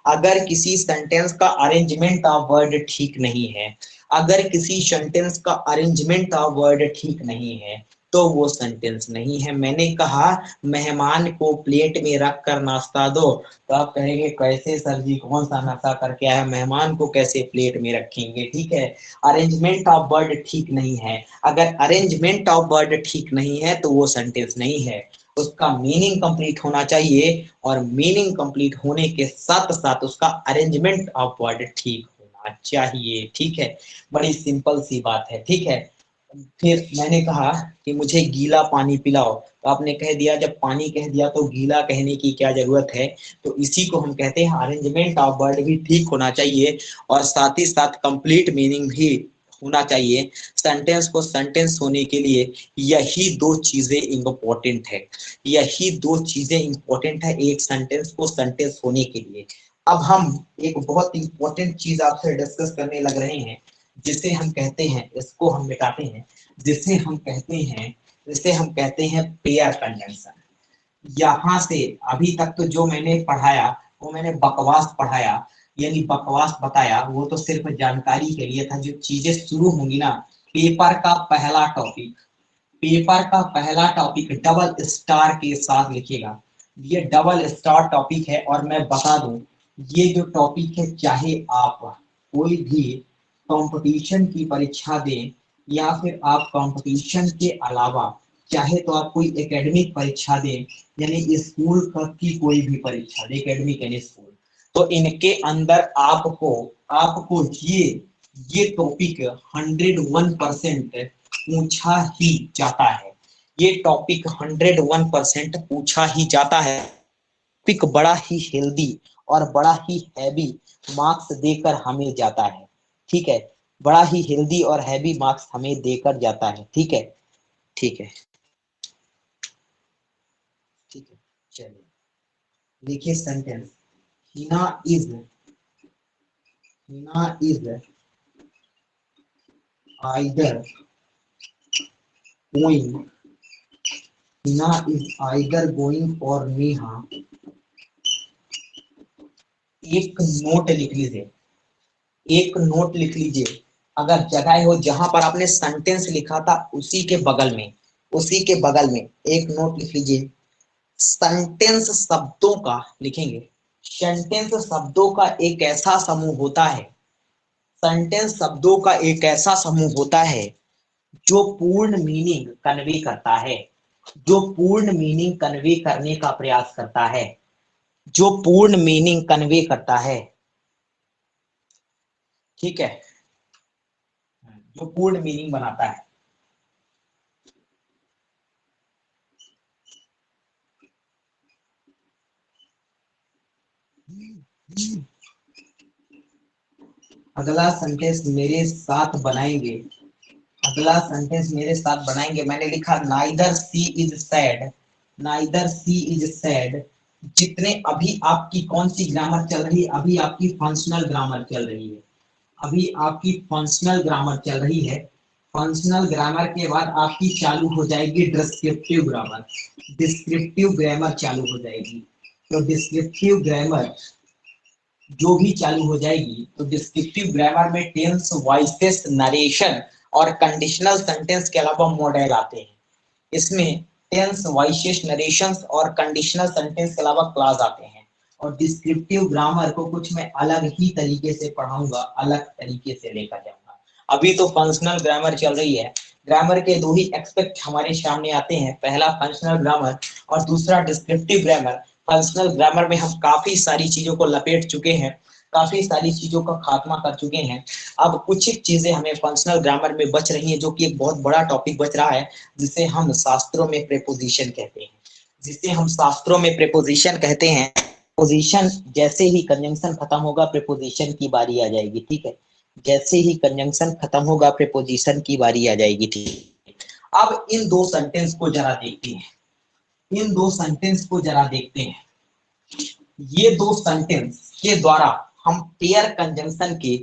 अगर किसी सेंटेंस का अरेंजमेंट ऑफ वर्ड ठीक नहीं है, अगर किसी सेंटेंस का अरेंजमेंट ऑफ वर्ड ठीक नहीं है तो वो सेंटेंस नहीं है। मैंने कहा मेहमान को प्लेट में रख कर नाश्ता दो, तो आप कहेंगे कैसे सर जी, कौन सा नशा करके आया, मेहमान को कैसे प्लेट में रखेंगे। ठीक है, अरेंजमेंट ऑफ वर्ड ठीक नहीं है। अगर अरेंजमेंट ऑफ वर्ड ठीक नहीं है तो वो सेंटेंस नहीं है, उसका मीनिंग कंप्लीट होना चाहिए और मीनिंग कंप्लीट होने के साथ साथ उसका अरेंजमेंट ऑफ वर्ड ठीक होना चाहिए। ठीक है, बड़ी सिंपल सी बात है। ठीक है, फिर मैंने कहा कि मुझे गीला पानी पिलाओ, तो आपने कह दिया, जब पानी कह दिया तो गीला कहने की क्या जरूरत है। तो इसी को हम कहते हैं अरेंजमेंट ऑफ वर्ड भी ठीक होना चाहिए और साथ ही साथ कंप्लीट मीनिंग भी होना चाहिए। सेंटेंस को सेंटेंस होने के लिए यही दो चीजें इंपॉर्टेंट है, यही दो चीजें इंपॉर्टेंट है एक सेंटेंस को सेंटेंस होने के लिए। अब हम एक बहुत इंपॉर्टेंट चीज आपसे डिस्कस करने लग रहे हैं, जिसे हम कहते हैं, इसको हम मिटाते हैं, जिसे हम कहते हैं, जिसे हम कहते हैं पेयर कंजंक्शन। यहाँ से अभी तक तो जो मैंने पढ़ाया वो मैंने बकवास पढ़ाया, यानी बकवास बताया, वो तो सिर्फ जानकारी के लिए था। जो चीजें शुरू होंगी ना, पेपर का पहला टॉपिक, पेपर का पहला टॉपिक डबल स्टार के साथ लिखिएगा। ये डबल स्टार टॉपिक है और मैं बता दूं, ये जो टॉपिक है, चाहे आप कोई भी कंपटीशन की परीक्षा दें या फिर आप कंपटीशन के अलावा चाहे तो आप कोई एकेडमिक परीक्षा दें, यानी स्कूल की कोई भी परीक्षा दें, एकेडमिक यानी स्कूल, तो इनके अंदर आपको आपको ये टॉपिक 101% पूछा ही जाता है। ये टॉपिक 101% पूछा ही जाता है। टॉपिक बड़ा ही हेल्दी और बड़ा ही हैवी मार्क्स देकर हमें जाता है। ठीक है, बड़ा ही हेल्दी और हैवी मार्क्स हमें देकर जाता है। ठीक है, ठीक है, ठीक है, चलिए लिखिए sentence, Hina is either going, Hina is either going or Neha. एक नोट लिख लीजिए, एक नोट लिख लीजिए। अगर जगह हो जहां पर आपने सेंटेंस लिखा था उसी के बगल में, एक नोट लिख लीजिए। सेंटेंस शब्दों का लिखेंगे, सेंटेंस शब्दों का एक ऐसा समूह होता है, सेंटेंस शब्दों का एक ऐसा समूह होता है जो पूर्ण मीनिंग कन्वे करता है, जो पूर्ण मीनिंग कन्वे करने का प्रयास करता है, जो पूर्ण मीनिंग कन्वे करता है। ठीक है, जो पूर्ण मीनिंग बनाता है। अगला सेंटेंस मेरे साथ बनाएंगे, अगला सेंटेंस मेरे साथ बनाएंगे। मैंने लिखा neither she is sad, neither she is sad. जितने अभी आपकी कौन सी ग्रामर चल रही है, अभी आपकी फंक्शनल ग्रामर चल रही है, अभी आपकी फंक्शनल ग्रामर चल रही है। फंक्शनल ग्रामर के बाद आपकी चालू हो जाएगी डिस्क्रिप्टिव ग्रामर, डिस्क्रिप्टिव ग्रामर चालू हो जाएगी। तो डिस्क्रिप्टिव ग्रामर जो भी चालू हो जाएगी, तो डिस्क्रिप्टिव ग्रामर में टेंस, वॉइसेस, नरेशन और कंडीशनल सेंटेंस के अलावा मॉडल आते हैं। इसमें टेंस, वॉइसेस, नरेशंस और कंडीशनल सेंटेंस के अलावा क्लास आते हैं। और डिस्क्रिप्टिव ग्रामर को कुछ मैं अलग ही तरीके से पढ़ाऊंगा, अलग तरीके से लेकर जाऊंगा। अभी तो फंक्शनल ग्रामर चल रही है। ग्रामर के दो ही एस्पेक्ट हमारे सामने आते हैं, पहला फंक्शनल ग्रामर और दूसरा डिस्क्रिप्टिव ग्रामर। फंक्शनल ग्रामर में हम काफी सारी चीजों को लपेट चुके हैं, काफी सारी चीजों का खात्मा कर चुके हैं। अब कुछ एक चीजें हमें फंक्शनल ग्रामर में बच रही हैं, जो कि एक बहुत बड़ा टॉपिक बच रहा है, जिसे हम शास्त्रों में प्रेपोजिशन कहते हैं, जिसे हम शास्त्रों में प्रेपोजिशन कहते हैं। प्रेपोजिशन जैसे ही कंजंक्शन खत्म होगा, प्रेपोजिशन की बारी आ जाएगी। ठीक है, जैसे ही कंजंक्शन खत्म होगा, प्रेपोजिशन की बारी आ जाएगी। ठीक है, अब इन दो सेंटेंस को जरा देखते हैं, इन दो सेंटेंस को जरा देखते हैं। ये दो सेंटेंस के द्वारा हम पेयर कंजंक्शन के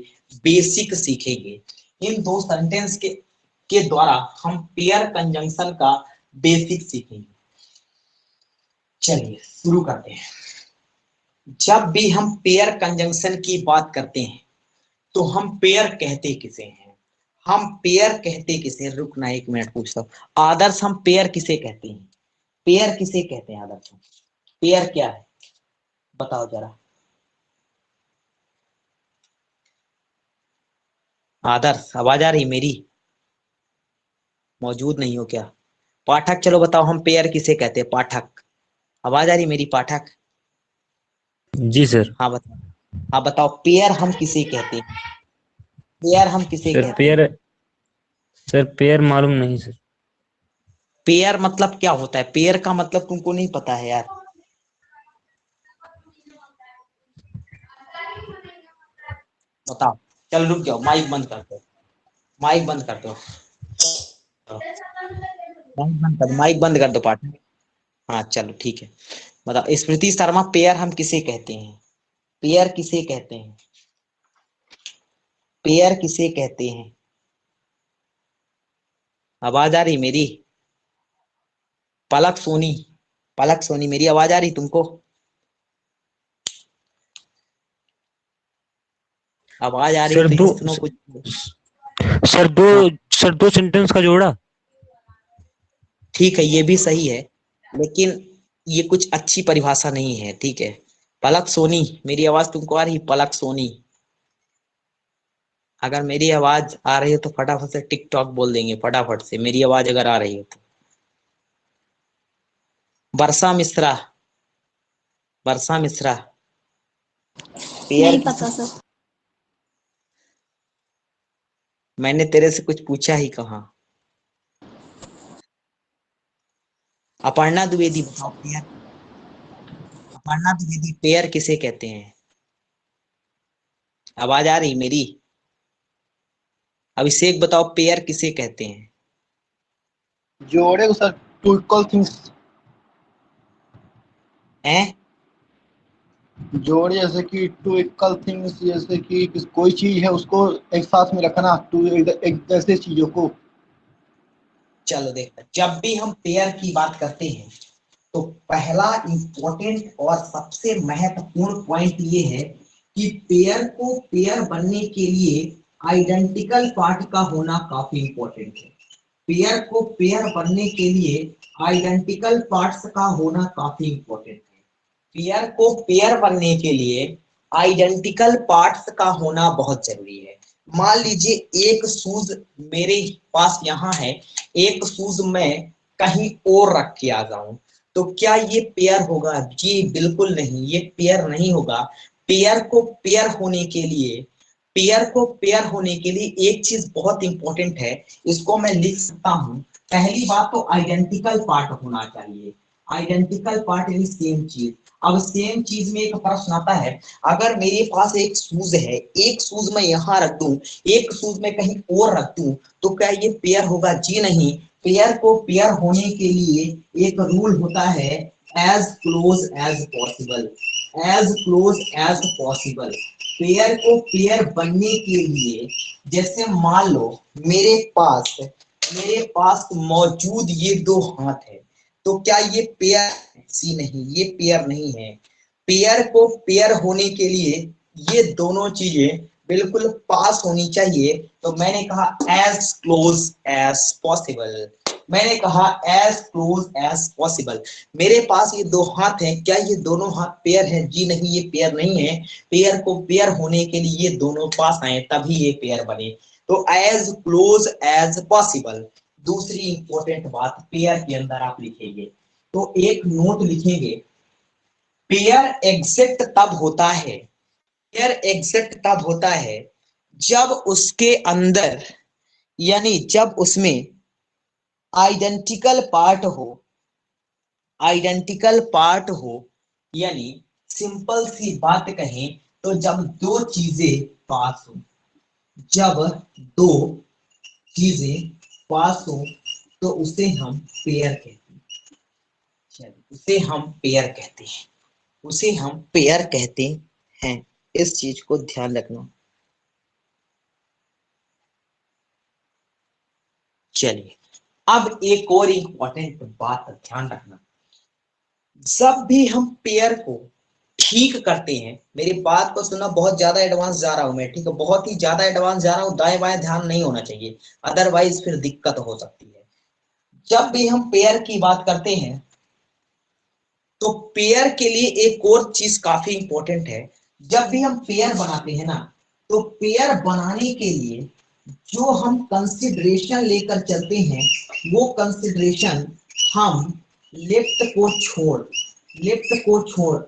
बेसिक सीखेंगे। इन दो सेंटेंस के द्वारा हम पेयर कंजंक्शन का बेसिक सीखेंगे। चलिए शुरू करते हैं। जब भी हम पेयर कंजंक्शन की बात करते हैं तो हम पेयर कहते किसे हैं, हम पेयर कहते किसे, रुकना एक मिनट पूछता हूं। आदर्श हम पेयर किसे कहते हैं, पेयर किसे कहते हैं आदर्श? पेयर क्या है बताओ जरा। आदर्श आवाज आ रही मेरी? मौजूद नहीं हो क्या? पाठक चलो बताओ हम पेयर किसे कहते हैं? पाठक आवाज आ रही मेरी? पाठक जी सर। हाँ बताओ, हाँ बताओ पेयर हम किसे कहते हैं, पेयर हम किसे सर कहते हैं? सर पेयर मालूम नहीं सर। पेयर मतलब क्या होता है? पेयर का मतलब तुमको नहीं पता है यार? बताओ। चल रुक जाओ, माइक बंद कर दो, माइक बंद कर दो, माइक बंद कर दो, माइक बंद कर दो पाठक। हाँ चलो ठीक है, बताओ स्मृति शर्मा पेयर हम किसे कहते हैं, पेयर किसे कहते हैं, पेयर किसे कहते हैं? आवाज आ रही मेरी? पलक सोनी, पलक सोनी मेरी आवाज आ रही तुमको? आवाज आ रही सर तो दो यस नो कुछ। सर दो हाँ सर दो सेंटेंस का जोड़ा। ठीक है, ये भी सही है, लेकिन ये कुछ अच्छी परिभाषा नहीं है। ठीक है, पलक सोनी मेरी आवाज तुमको आ रही? पलक सोनी अगर मेरी आवाज आ रही है तो फटाफट से टिकटॉक बोल देंगे, फटाफट से मेरी आवाज अगर आ रही है तो। वर्षा मिश्रा, वर्षा मिश्रा पेयर नहीं किसे? पता सर। मैंने तेरे से कुछ पूछा ही कहा। अपर्णा द्विवेदी बताओ पेयर, अपर्णा द्विवेदी पेयर किसे कहते हैं? आवाज आ रही मेरी? अभिषेक बताओ पेयर किसे कहते हैं? जोड़े को सर टू इक्वल थिंग्स। हैं? जोड़ जैसे कि टू इक्वल थिंग्स, जैसे कि कोई चीज है उसको एक साथ में रखना, टू एक जैसे चीजों को। चलो देखो, जब भी हम पेयर की बात करते हैं तो पहला इंपॉर्टेंट और सबसे महत्वपूर्ण पॉइंट ये है कि पेयर को पेयर बनने के लिए आइडेंटिकल पार्ट का होना काफी इंपॉर्टेंट है। पेयर को पेयर बनने के लिए आइडेंटिकल पार्ट्स का होना काफी इंपॉर्टेंट है। पेयर को पेयर बनने के लिए आइडेंटिकल पार्ट्स का होना बहुत जरूरी है। मान लीजिए एक शूज मेरे पास यहाँ है, एक शूज मैं कहीं और रख के आ जाऊं, तो क्या ये पेयर होगा? जी बिल्कुल नहीं, ये पेयर नहीं होगा। पेयर को पेयर होने के लिए, पेयर को पेयर होने के लिए एक चीज बहुत इंपॉर्टेंट है, इसको मैं लिख सकता हूं। पहली बात तो आइडेंटिकल पार्ट होना चाहिए। आइडेंटिकल पार्ट यानी सेम चीज। अब सेम चीज में एक प्रश्न आता है, अगर मेरे पास एक शूज है, एक शूज मैं यहाँ रख दूं, एक शूज मैं कहीं और रख दूं, तो क्या ये पेयर होगा? जी नहीं। पेयर को पेयर होने के लिए एक रूल होता है, as close as possible. As close as possible. Pair को पेयर बनने के लिए, जैसे मान लो मेरे पास मौजूद ये दो हाथ है, तो क्या ये पेयर? सी नहीं, ये पेयर नहीं है। पेयर को पेयर होने के लिए ये दोनों चीजें बिल्कुल पास होनी चाहिए। तो मैंने कहा एज क्लोज एज पॉसिबल। मैंने कहा एज क्लोज एज पॉसिबल। मेरे पास ये दो हाथ हैं, क्या ये दोनों हाथ पेयर हैं? जी नहीं, ये पेयर नहीं है। पेयर को पेयर होने के लिए ये दोनों पास आए तभी ये पेयर बने। तो एज क्लोज एज पॉसिबल। दूसरी इंपॉर्टेंट बात पेयर के अंदर आप लिखेंगे, तो एक नोट लिखेंगे, पेयर एग्जैक्ट तब होता है, पेयर एग्जैक्ट तब होता है जब उसके अंदर, यानी जब उसमें आइडेंटिकल पार्ट हो। आइडेंटिकल पार्ट हो यानी सिंपल सी बात कहें तो जब दो चीजें पास हो, जब दो चीजें पास हो तो उसे हम पेयर कहते हैं। चलिए, उसे हम पेयर कहते हैं, उसे हम पेयर कहते हैं। इस चीज को ध्यान रखना। चलिए, अब एक और इंपॉर्टेंट बात ध्यान रखना, जब भी हम पेयर को ठीक करते हैं, मेरी बात को सुनना, बहुत ज्यादा एडवांस जा रहा हूं मैं, ठीक है, बहुत ही ज्यादा एडवांस जा रहा हूं, दाएं बाएं ध्यान नहीं होना चाहिए, अदरवाइज फिर दिक्कत हो सकती है। जब भी हम पेयर की बात करते हैं तो पेयर के लिए एक और चीज काफी इंपॉर्टेंट है। जब भी हम पेयर बनाते हैं ना, तो पेयर बनाने के लिए जो हम कंसिडरेशन लेकर चलते हैं, वो कंसिडरेशन हम लेफ्ट को छोड़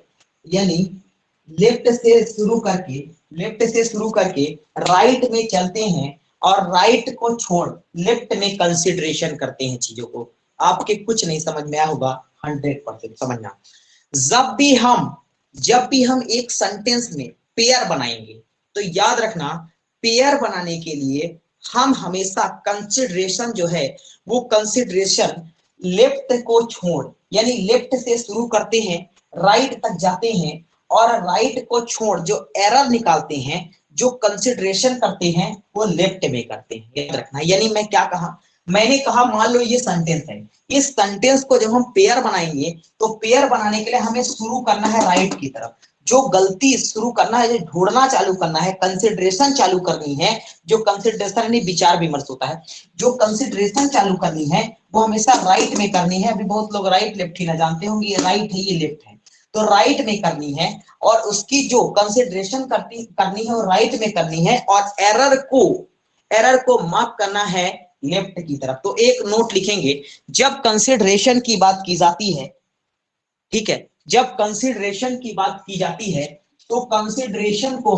यानी लेफ्ट से शुरू करके राइट में चलते हैं, और राइट को छोड़ लेफ्ट में कंसिडरेशन करते हैं चीजों को। आपके कुछ नहीं समझ में आया होगा, 100% समझना। जब भी हम एक सेंटेंस में पेयर बनाएंगे, तो याद रखना, पेयर बनाने के लिए हम हमेशा कंसिडरेशन जो है, वो कंसिडरेशन लेफ्ट को छोड़, यानी लेफ्ट से शुरू करते हैं, राइट तक जाते हैं, और राइट को छोड़ जो एरर निकालते हैं, जो कंसिडरेशन करते हैं, वो लेफ्ट में करते हैं। याद रखना। यानी मैं क्या कहा, मैंने कहा मान लो ये सेंटेंस है, इस सेंटेंस को जब हम पेयर बनाएंगे, तो पेयर बनाने के लिए हमें शुरू करना है राइट की तरफ। जो गलती शुरू करना है, जो ढूंढना चालू करना है, कंसिडरेशन चालू करनी है, जो कंसिडरेशन यानी विचार विमर्श होता है, जो कंसिडरेशन चालू करनी है, वो हमेशा राइट में करनी है। अभी बहुत लोग राइट लेफ्ट ही ना जानते होंगे, ये राइट है ये लेफ्ट है, तो राइट में करनी है, और उसकी जो कंसिडरेशन करनी है वो राइट में करनी है, और एरर को मार्क करना है लेफ्ट की तरफ। तो एक नोट लिखेंगे, जब कंसिडरेशन की बात की जाती है, ठीक है, जब कंसिडरेशन की बात की जाती है, तो कंसिडरेशन को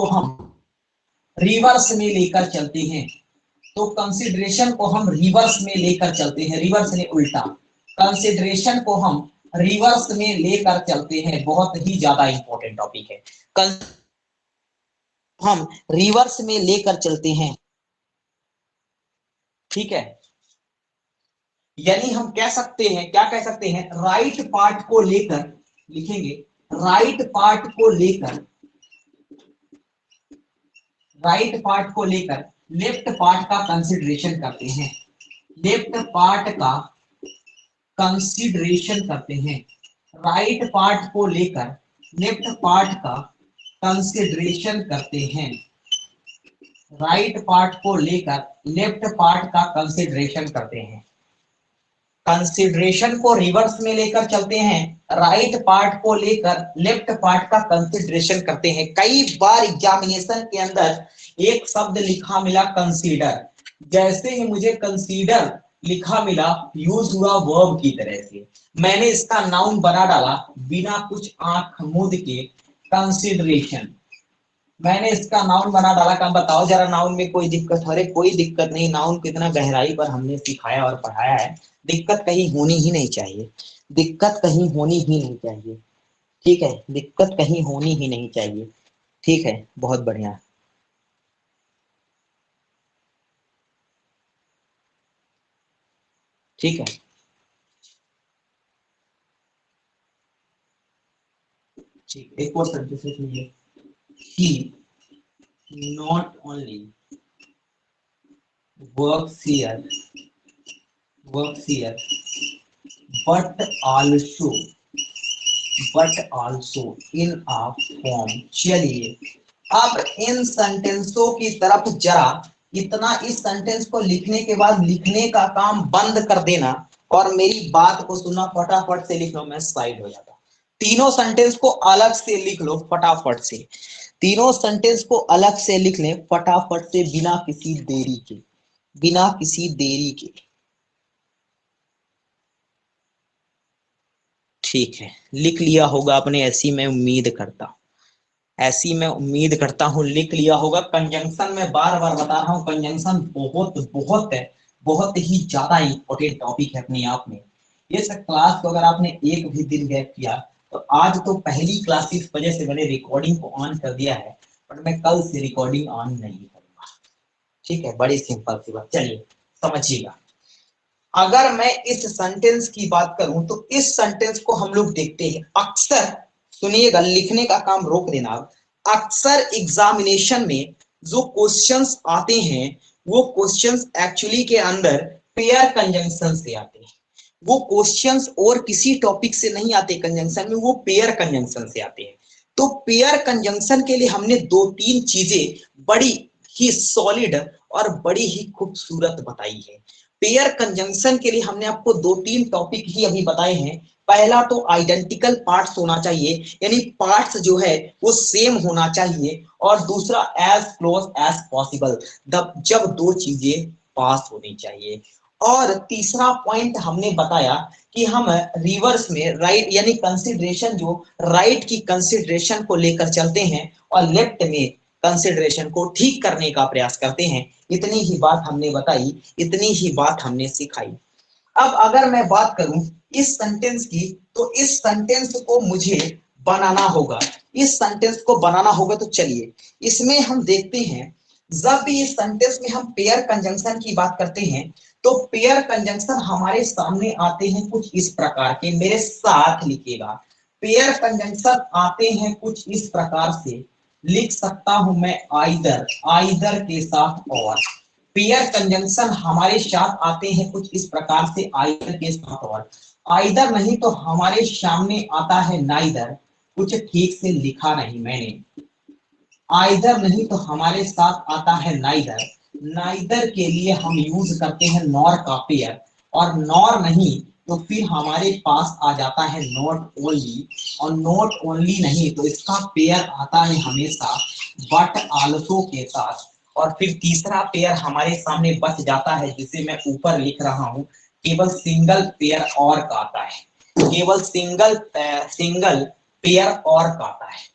हम रिवर्स में लेकर चलते हैं। तो कंसिडरेशन को हम रिवर्स में लेकर चलते हैं, रिवर्स में उल्टा, कंसिडरेशन को हम रिवर्स में लेकर चलते हैं। बहुत ही ज्यादा इंपॉर्टेंट टॉपिक है, हम रिवर्स में लेकर चलते हैं, ठीक है। यानी हम कह सकते हैं, क्या कह सकते हैं, राइट पार्ट को लेकर लिखेंगे राइट पार्ट को लेकर, राइट पार्ट को लेकर लेफ्ट पार्ट का कंसिडरेशन करते हैं, लेफ्ट पार्ट का कंसिडरेशन करते हैं, राइट पार्ट को लेकर लेफ्ट पार्ट का कंसिडरेशन करते हैं, राइट पार्ट को लेकर लेफ्ट पार्ट का कंसिडरेशन करते हैं। कंसिडरेशन को रिवर्स में लेकर चलते हैं, राइट पार्ट को लेकर लेफ्ट पार्ट का कंसिडरेशन करते हैं। कई बार एग्जामिनेशन के अंदर एक शब्द लिखा मिला कंसीडर, जैसे ही मुझे कंसीडर लिखा मिला यूज हुआ वर्ब की तरह से, मैंने इसका नाउन बना डाला बिना कुछ आंख मूंद के, कंसिडरेशन, मैंने इसका नाउन बना डाला। काम बताओ जरा नाउन में कोई दिक्कत? अरे कोई दिक्कत नहीं, नाउन कितना गहराई पर हमने सिखाया और पढ़ाया है, दिक्कत कहीं होनी ही नहीं चाहिए, दिक्कत कहीं होनी ही नहीं चाहिए, ठीक है, दिक्कत कहीं होनी ही नहीं चाहिए, ठीक है, बहुत बढ़िया। ठीक है, ठीक, एक और सेंटेंस लिखिए, he not only works here, works here but also, but also in a form। चलिए अब इन सेंटेंसों की तरफ जरा, इतना इस सेंटेंस को लिखने के बाद लिखने का काम बंद कर देना और मेरी बात को सुनना, फटाफट से लिख लो, मैं साइड हो जाता। तीनों सेंटेंस को अलग से लिख लो फटाफट से, तीनों सेंटेंस को अलग से लिख लें फटाफट से, बिना किसी देरी के, बिना किसी देरी के। ठीक है, लिख लिया होगा आपने, ऐसी मैं उम्मीद करता हूं, ऐसी मैं उम्मीद करता हूं लिख लिया होगा। कंजंक्शन में बार बार बता रहा हूं, कंजंक्शन बहुत बहुत है, बहुत ही ज्यादा इंपॉर्टेंट टॉपिक है अपने आप में। ये सब क्लास को अगर आपने एक भी दिन गैप किया तो आज तो पहली क्लास की वजह से मैंने रिकॉर्डिंग को ऑन कर दिया है, बट मैं कल से रिकॉर्डिंग ऑन नहीं करूंगा, ठीक है, बड़ी सिंपल सी बात। चलिए समझिएगा, अगर मैं इस सेंटेंस की बात करूं तो इस सेंटेंस को हम लोग देखते हैं अक्सर, सुनिएगा, लिखने का काम रोक देना, अक्सर एग्जामिनेशन में जो क्वेश्चंस आते हैं वो क्वेश्चंस एक्चुअली के अंदर पेयर कंजंक्शन से आते हैं, वो क्वेश्चंस और किसी टॉपिक से नहीं आते कंजंक्शन में, वो पेयर कंजंक्शन से आते हैं। तो पेयर कंजंक्शन के लिए हमने दो तीन चीजें बड़ी ही सॉलिड और बड़ी ही खूबसूरत बताई है। पेयर कंजंक्शन के लिए हमने आपको दो तीन टॉपिक ही अभी बताए हैं। पहला तो आइडेंटिकल पार्ट्स होना चाहिए, यानी पार्ट्स जो है वो सेम होना चाहिए, और दूसरा एज क्लोज एज पॉसिबल, जब दो चीजें पास होनी चाहिए। और तीसरा पॉइंट हमने बताया कि हम रिवर्स में राइट यानी कंसिडरेशन, जो राइट की कंसिडरेशन को लेकर चलते हैं और लेफ्ट में कंसिडरेशन को ठीक करने का प्रयास करते हैं। इतनी ही बात हमने बताई, इतनी ही बात हमने सिखाई। अब अगर मैं बात करूं इस सेंटेंस की, तो इस सेंटेंस को मुझे बनाना होगा, इस सेंटेंस को बनाना होगा। तो चलिए इसमें हम देखते हैं, जब भी इस सेंटेंस में हम पेयर कंजंक्शन की बात करते हैं तो पेयर कंजंक्शन हमारे सामने आते हैं कुछ इस प्रकार के, मेरे साथ लिखिएगा, पेयर कंजंक्शन आते हैं कुछ इस प्रकार से, लिख सकता हूं मैं आइदर, आइदर के साथ, और पेयर कंजंक्शन हमारे साथ आते हैं कुछ इस प्रकार से, आइदर के साथ, और आइदर नहीं तो हमारे सामने आता है नाइदर, कुछ ठीक से लिखा नहीं मैंने, आइदर नहीं तो हमारे साथ आता है नाइदर, नाइदर के लिए हम यूज करते हैं नॉर का पेयर, और नॉर नहीं तो फिर हमारे पास आ जाता है नॉट ओनली, और नॉट ओनली नहीं तो इसका पेयर आता है हमेशा बट आल्सो के साथ, और फिर तीसरा पेयर हमारे सामने बच जाता है जिसे मैं ऊपर लिख रहा हूं, केवल सिंगल पेयर और का आता है, केवल सिंगल पेयर और का आता है।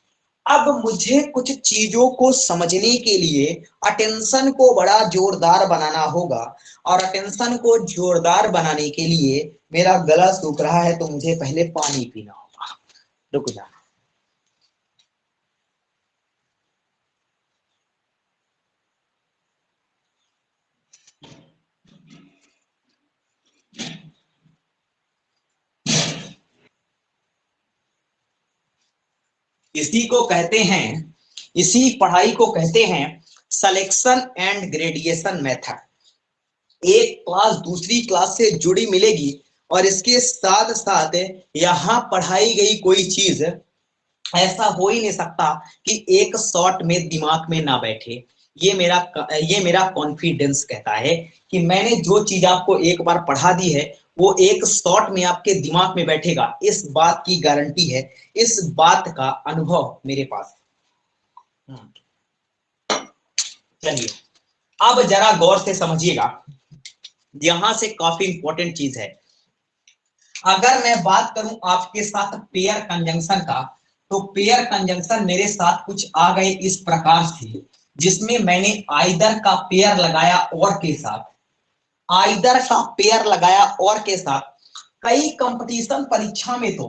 अब मुझे कुछ चीजों को समझने के लिए अटेंशन को बड़ा जोरदार बनाना होगा, और अटेंशन को जोरदार बनाने के लिए मेरा गला सूख रहा है तो मुझे पहले पानी पीना होगा। रुक जाना। इसी को कहते हैं, इसी पढ़ाई को कहते हैं सिलेक्शन एंड ग्रेडिएशन मेथड। एक क्लास दूसरी क्लास से जुड़ी मिलेगी और इसके साथ साथ यहाँ पढ़ाई गई कोई चीज ऐसा हो ही नहीं सकता कि एक शॉट में दिमाग में ना बैठे। ये मेरा कॉन्फिडेंस कहता है कि मैंने जो चीज आपको एक बार पढ़ा दी है वो एक शॉट में आपके दिमाग में बैठेगा, इस बात की गारंटी है, इस बात का अनुभव मेरे पास। चलिए अब जरा गौर से समझिएगा, यहां से काफी इंपॉर्टेंट चीज है। अगर मैं बात करूं आपके साथ पेयर कंजंक्शन का, तो पेयर कंजंक्शन मेरे साथ कुछ आ गए इस प्रकार से, जिसमें मैंने आइदर का पेयर लगाया और के साथ, आइदर का पेयर लगाया और के साथ। कई कंपटीशन परीक्षा में तो,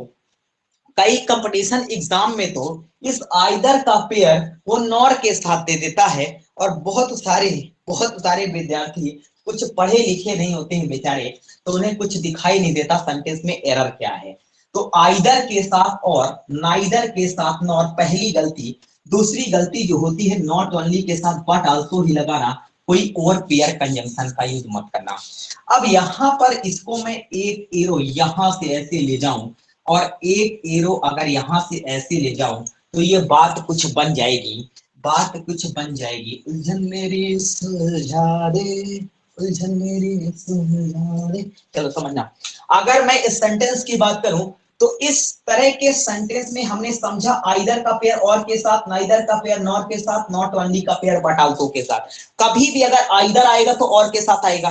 कई कंपटीशन एग्जाम में तो इस आइदर का पेयर वो नॉर के साथ दे देता है, और बहुत सारे विद्यार्थी कुछ पढ़े लिखे नहीं होते हैं बेचारे, तो उन्हें कुछ दिखाई नहीं देता सेंटेंस में एरर क्या है। तो आइदर के साथ और नाइदर के साथ नॉर पहली गलती। दूसरी गलती जो होती है नॉट ओनली के साथ बट आल्सो ही लगाना, कोई और पेयर कंजंक्शन का यूज मत करना। अब यहाँ पर इसको मैं एक एरो यहां से ऐसे ले जाऊं और एक एरो अगर यहां से ऐसे ले जाऊं, तो ये बात कुछ बन जाएगी, बात कुछ बन जाएगी। उलझन मेरी सुलझा दे, उलझन मेरी सुलझा दे। चलो समझना, अगर मैं इस सेंटेंस की बात करूं तो इस तरह के सेंटेंस में हमने समझा आइदर का पेयर और के साथ, नाइदर का पेयर नॉर के साथ, नॉट ओनली का पेयर बट आल्सो के साथ। कभी भी अगर आइदर आएगा तो और के साथ आएगा,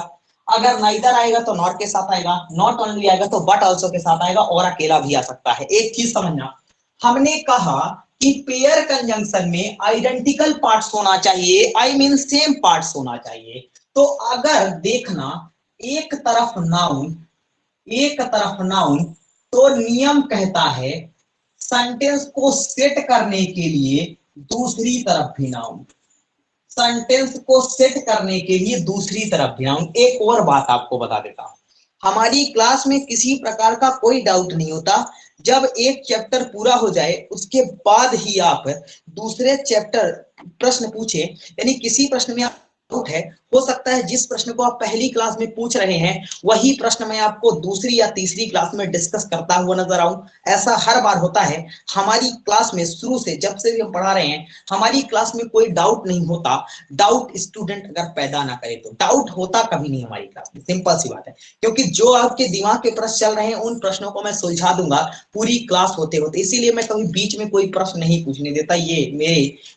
अगर नाइदर आएगा तो नॉर के साथ आएगा, नॉट ओनली आएगा तो बट आल्सो के साथ आएगा, और अकेला भी आ सकता है। एक चीज समझना, हमने कहा कि पेयर कंजंक्शन में आइडेंटिकल पार्ट्स होना चाहिए, आई मीन सेम पार्ट्स होना चाहिए। तो अगर देखना एक तरफ नाउन, एक तरफ नाउन, तो नियम कहता है सेंटेंस को सेट करने के लिए दूसरी तरफ भी नाउन, सेंटेंस को सेट करने के लिए दूसरी तरफ भी नाउन। एक और बात आपको बता देता हूं, हमारी क्लास में किसी प्रकार का कोई डाउट नहीं होता। जब एक चैप्टर पूरा हो जाए उसके बाद ही आप दूसरे चैप्टर प्रश्न पूछे, यानी किसी प्रश्न में आप डाउट है, हो सकता है जिस प्रश्न को आप पहली क्लास में पूछ रहे हैं वही प्रश्न मैं आपको दूसरी या तीसरी क्लास में डिस्कस करता हुआ नजर आऊं। ऐसा हर बार होता है हमारी क्लास में, शुरू से जब से भी हम पढ़ा रहे हैं हमारी क्लास में कोई डाउट नहीं होता। डाउट स्टूडेंट अगर पैदा ना करे तो डाउट होता कभी नहीं हमारी क्लास में, सिंपल सी बात है, क्योंकि जो आपके दिमाग के प्रश्न चल रहे हैं उन प्रश्नों को मैं सुलझा दूंगा पूरी क्लास होते होते। इसीलिए मैं कभी बीच में कोई प्रश्न नहीं पूछने देता, ये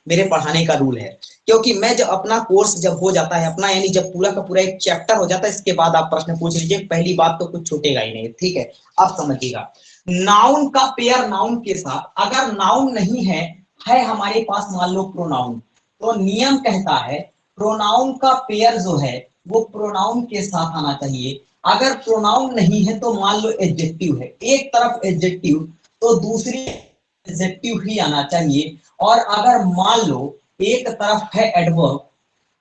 मेरे पढ़ाने का रूल है। क्योंकि मैं जब अपना कोर्स जब हो जाता है अपना, यानी जब पूरा का पूरा एक चैप्टर हो जाता है, इसके बाद आप प्रश्न पूछ लीजिए, पहली बात तो कुछ छूटेगा ही नहीं, ठीक है। आप समझिएगा, नाउन का पेयर नाउन के साथ, अगर नाउन नहीं है हमारे पास मान लो प्रोनाउन, तो नियम कहता है प्रोनाउन का पेयर जो है वो प्रोनाउन के साथ आना चाहिए। अगर प्रोनाउन नहीं है तो मान लो एडजेक्टिव है, एक तरफ एडजेक्टिव तो दूसरी एडजेक्टिव ही आना चाहिए। और अगर मान लो एक तरफ है एडवर्ब,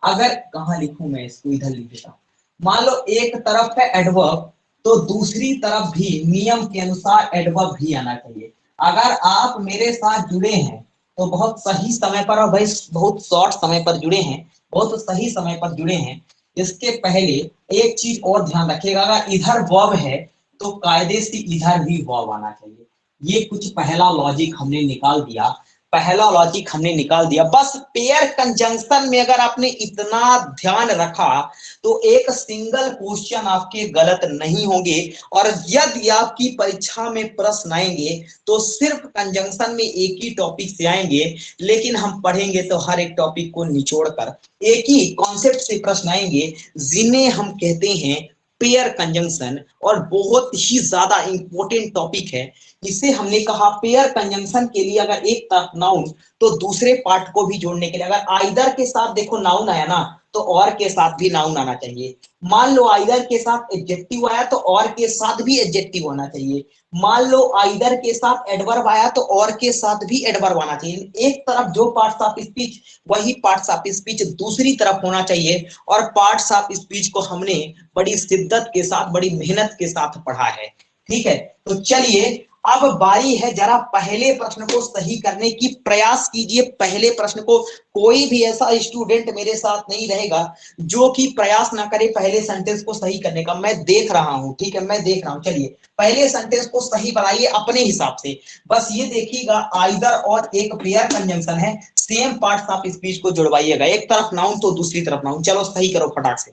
अगर कहां लिखूं मैं इसको, इधर लिख देता हूं, मान लो एक तरफ है एडवर्ब तो दूसरी तरफ भी नियम के अनुसार एडवर्ब भी आना चाहिए। अगर आप मेरे साथ जुड़े हैं तो बहुत सही समय पर, और भाई बहुत शॉर्ट समय पर जुड़े हैं, बहुत सही समय पर जुड़े हैं। इसके पहले एक चीज और ध्यान रखिएगा, अगर इधर वर्ब है तो कायदे से इधर भी वर्ब आना चाहिए। ये कुछ पहला लॉजिक हमने निकाल दिया, पहला लॉजिक हमने निकाल दिया। बस पेयर कंजंक्शन में अगर आपने इतना ध्यान रखा तो एक सिंगल क्वेश्चन आपके गलत नहीं होंगे। और यदि आपकी परीक्षा में प्रश्न आएंगे तो सिर्फ कंजंक्शन में एक ही टॉपिक से आएंगे, लेकिन हम पढ़ेंगे तो हर एक टॉपिक को निचोड़कर एक ही कॉन्सेप्ट से प्रश्न आएंगे, जिन्हें हम कहते हैं पेयर कंजंक्शन। और बहुत ही ज्यादा इंपॉर्टेंट टॉपिक है। इसे हमने कहा पेयर कंजंक्शन के लिए अगर एक तरफ नाउन तो दूसरे पार्ट को भी जोड़ने के लिए, अगर आइदर के साथ देखो नाउन आया ना तो और के साथ भी नाउन आना चाहिए। मान लो आइदर के साथ एडजेक्टिव आया तो और के साथ भी एडजेक्टिव होना चाहिए। मान लो आइदर के साथ एडवर्ब आया तो और के साथ भी एडवर्ब आना चाहिए। एक तरफ जो पार्ट्स ऑफ स्पीच वही पार्ट्स ऑफ स्पीच दूसरी तरफ होना चाहिए। और पार्ट्स ऑफ स्पीच को हमने बड़ी शिद्दत के साथ, बड़ी मेहनत के साथ पढ़ा है, ठीक है। तो चलिए अब बारी है जरा पहले प्रश्न को सही करने की, प्रयास कीजिए पहले प्रश्न को। कोई भी ऐसा स्टूडेंट मेरे साथ नहीं रहेगा जो कि प्रयास ना करे पहले सेंटेंस को सही करने का। मैं देख रहा हूं, ठीक है, मैं देख रहा हूं। चलिए पहले सेंटेंस को सही बनाइए अपने हिसाब से। बस ये देखिएगा आइदर और एक पेयर कंजंक्शन है, सेम पार्ट्स ऑफ स्पीच को जुड़वाइएगा, एक तरफ नाउन तो दूसरी तरफ नाउन। चलो सही करो फटाक से।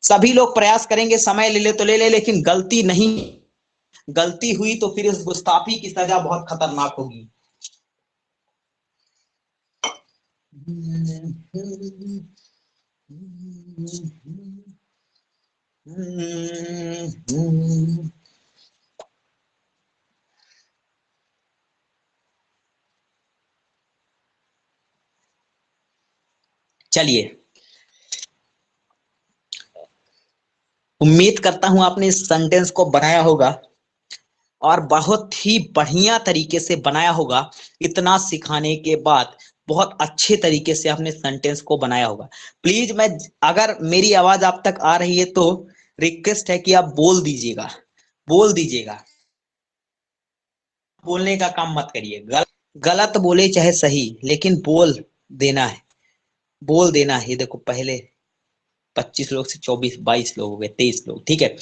सभी लोग प्रयास करेंगे, समय ले ले तो ले ले, लेकिन गलती नहीं, गलती हुई तो फिर उस गुस्ताखी की सजा बहुत खतरनाक होगी। चलिए, उम्मीद करता हूं आपने इस सेंटेंस को बनाया होगा और बहुत ही बढ़िया तरीके से बनाया होगा। इतना सिखाने के बाद बहुत अच्छे तरीके से आपने सेंटेंस को बनाया होगा। प्लीज मैं, अगर मेरी आवाज आप तक आ रही है तो रिक्वेस्ट है कि आप बोल दीजिएगा, बोल दीजिएगा। बोलने का काम मत करिए, गलत बोले चाहे सही, लेकिन बोल देना है, बोल देना है। देखो पहले 25 लोग से 24 22 लोग हो गए, 23 लोग, ठीक है।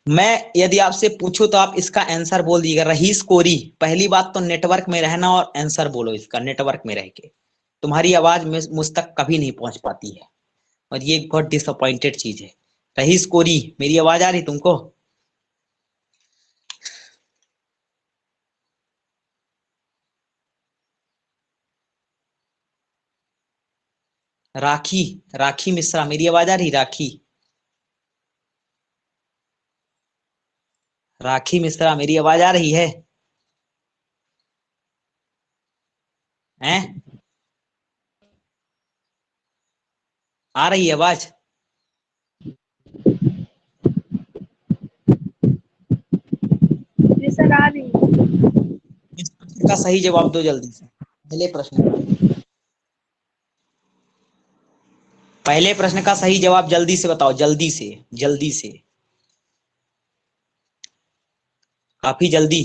मैं यदि आपसे पूछूं तो आप इसका आंसर बोल दीजिएगा। रहीस कोरी, पहली बात तो नेटवर्क में रहना और आंसर बोलो इसका, नेटवर्क में रह के। तुम्हारी आवाज मुझ तक कभी नहीं पहुंच पाती है और ये बहुत डिसअपॉइंटेड चीज है। रहीस कोरी, मेरी आवाज आ रही तुमको? राखी, राखी मिश्रा, मेरी आवाज आ रही? राखी, राखी मिश्रा, मेरी आवाज आ रही है? हैं? आ रही है आवाज? जी सर आ रही है। इस प्रश्न का सही जवाब दो जल्दी से, पहले प्रश्न का, पहले प्रश्न का सही जवाब जल्दी से बताओ, जल्दी से, जल्दी से, काफी जल्दी।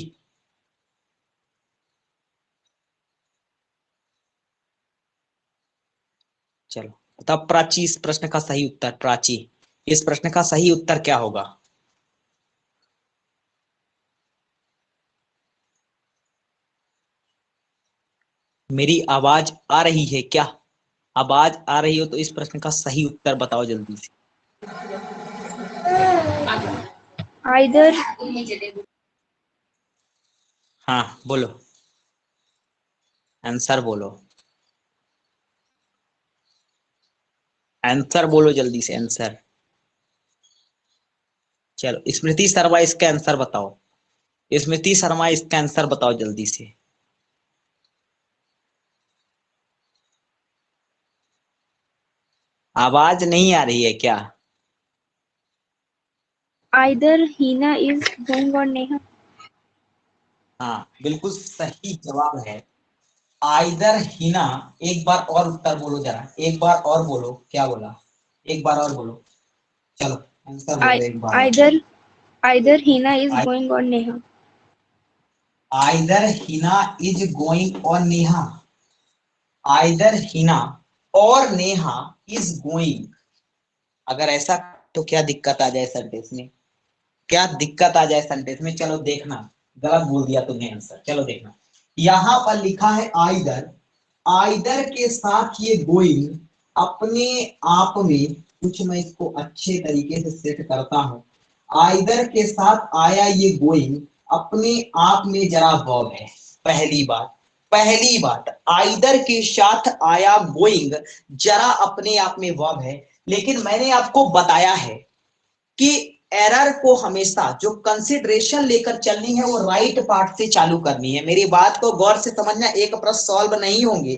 चलो बताओ प्राची, इस प्रश्न का सही उत्तर, प्राची इस प्रश्न का सही उत्तर क्या होगा? मेरी आवाज आ रही है क्या? आवाज आ रही हो तो इस प्रश्न का सही उत्तर बताओ जल्दी से। आइदर, हाँ बोलो, आंसर बोलो, आंसर बोलो जल्दी से, आंसर। चलो स्मृति शर्मा इसका आंसर बताओ, स्मृति शर्मा इसका आंसर बताओ जल्दी से। आवाज नहीं आ रही है क्या? Either Heena is going or Neha. हाँ बिल्कुल सही जवाब है, आइदर हिना। एक बार और उत्तर बोलो जरा, एक बार और बोलो, क्या बोला? एक बार और बोलो, चलो आंसर बोलो एक बार। Either, either Heena is going or Neha. Either Hina is going or Neha, either Hina और नेहा इज गोइंग। अगर ऐसा तो क्या दिक्कत आ जाए सेंटेंस में, क्या दिक्कत आ जाए सेंटेंस में? चलो देखना, गलत बोल दिया तुमने आंसर, चलो देखना। यहां पर लिखा है आइदर, आइदर के साथ ये गोइंग अपने आप में, कुछ मैं इसको अच्छे तरीके से सेट करता हूं। आइदर के साथ आया ये गोइंग अपने आप में जरा वर्ब है। पहली बात, पहली बात, आइदर के साथ आया गोइंग जरा अपने आप में वर्ब है। लेकिन मैंने आपको बताया है कि एरर को हमेशा जो कंसिडरेशन लेकर चलनी है वो राइट पार्ट से चालू करनी है। मेरी बात को गौर से समझना, एक प्रश्न सॉल्व नहीं होंगे,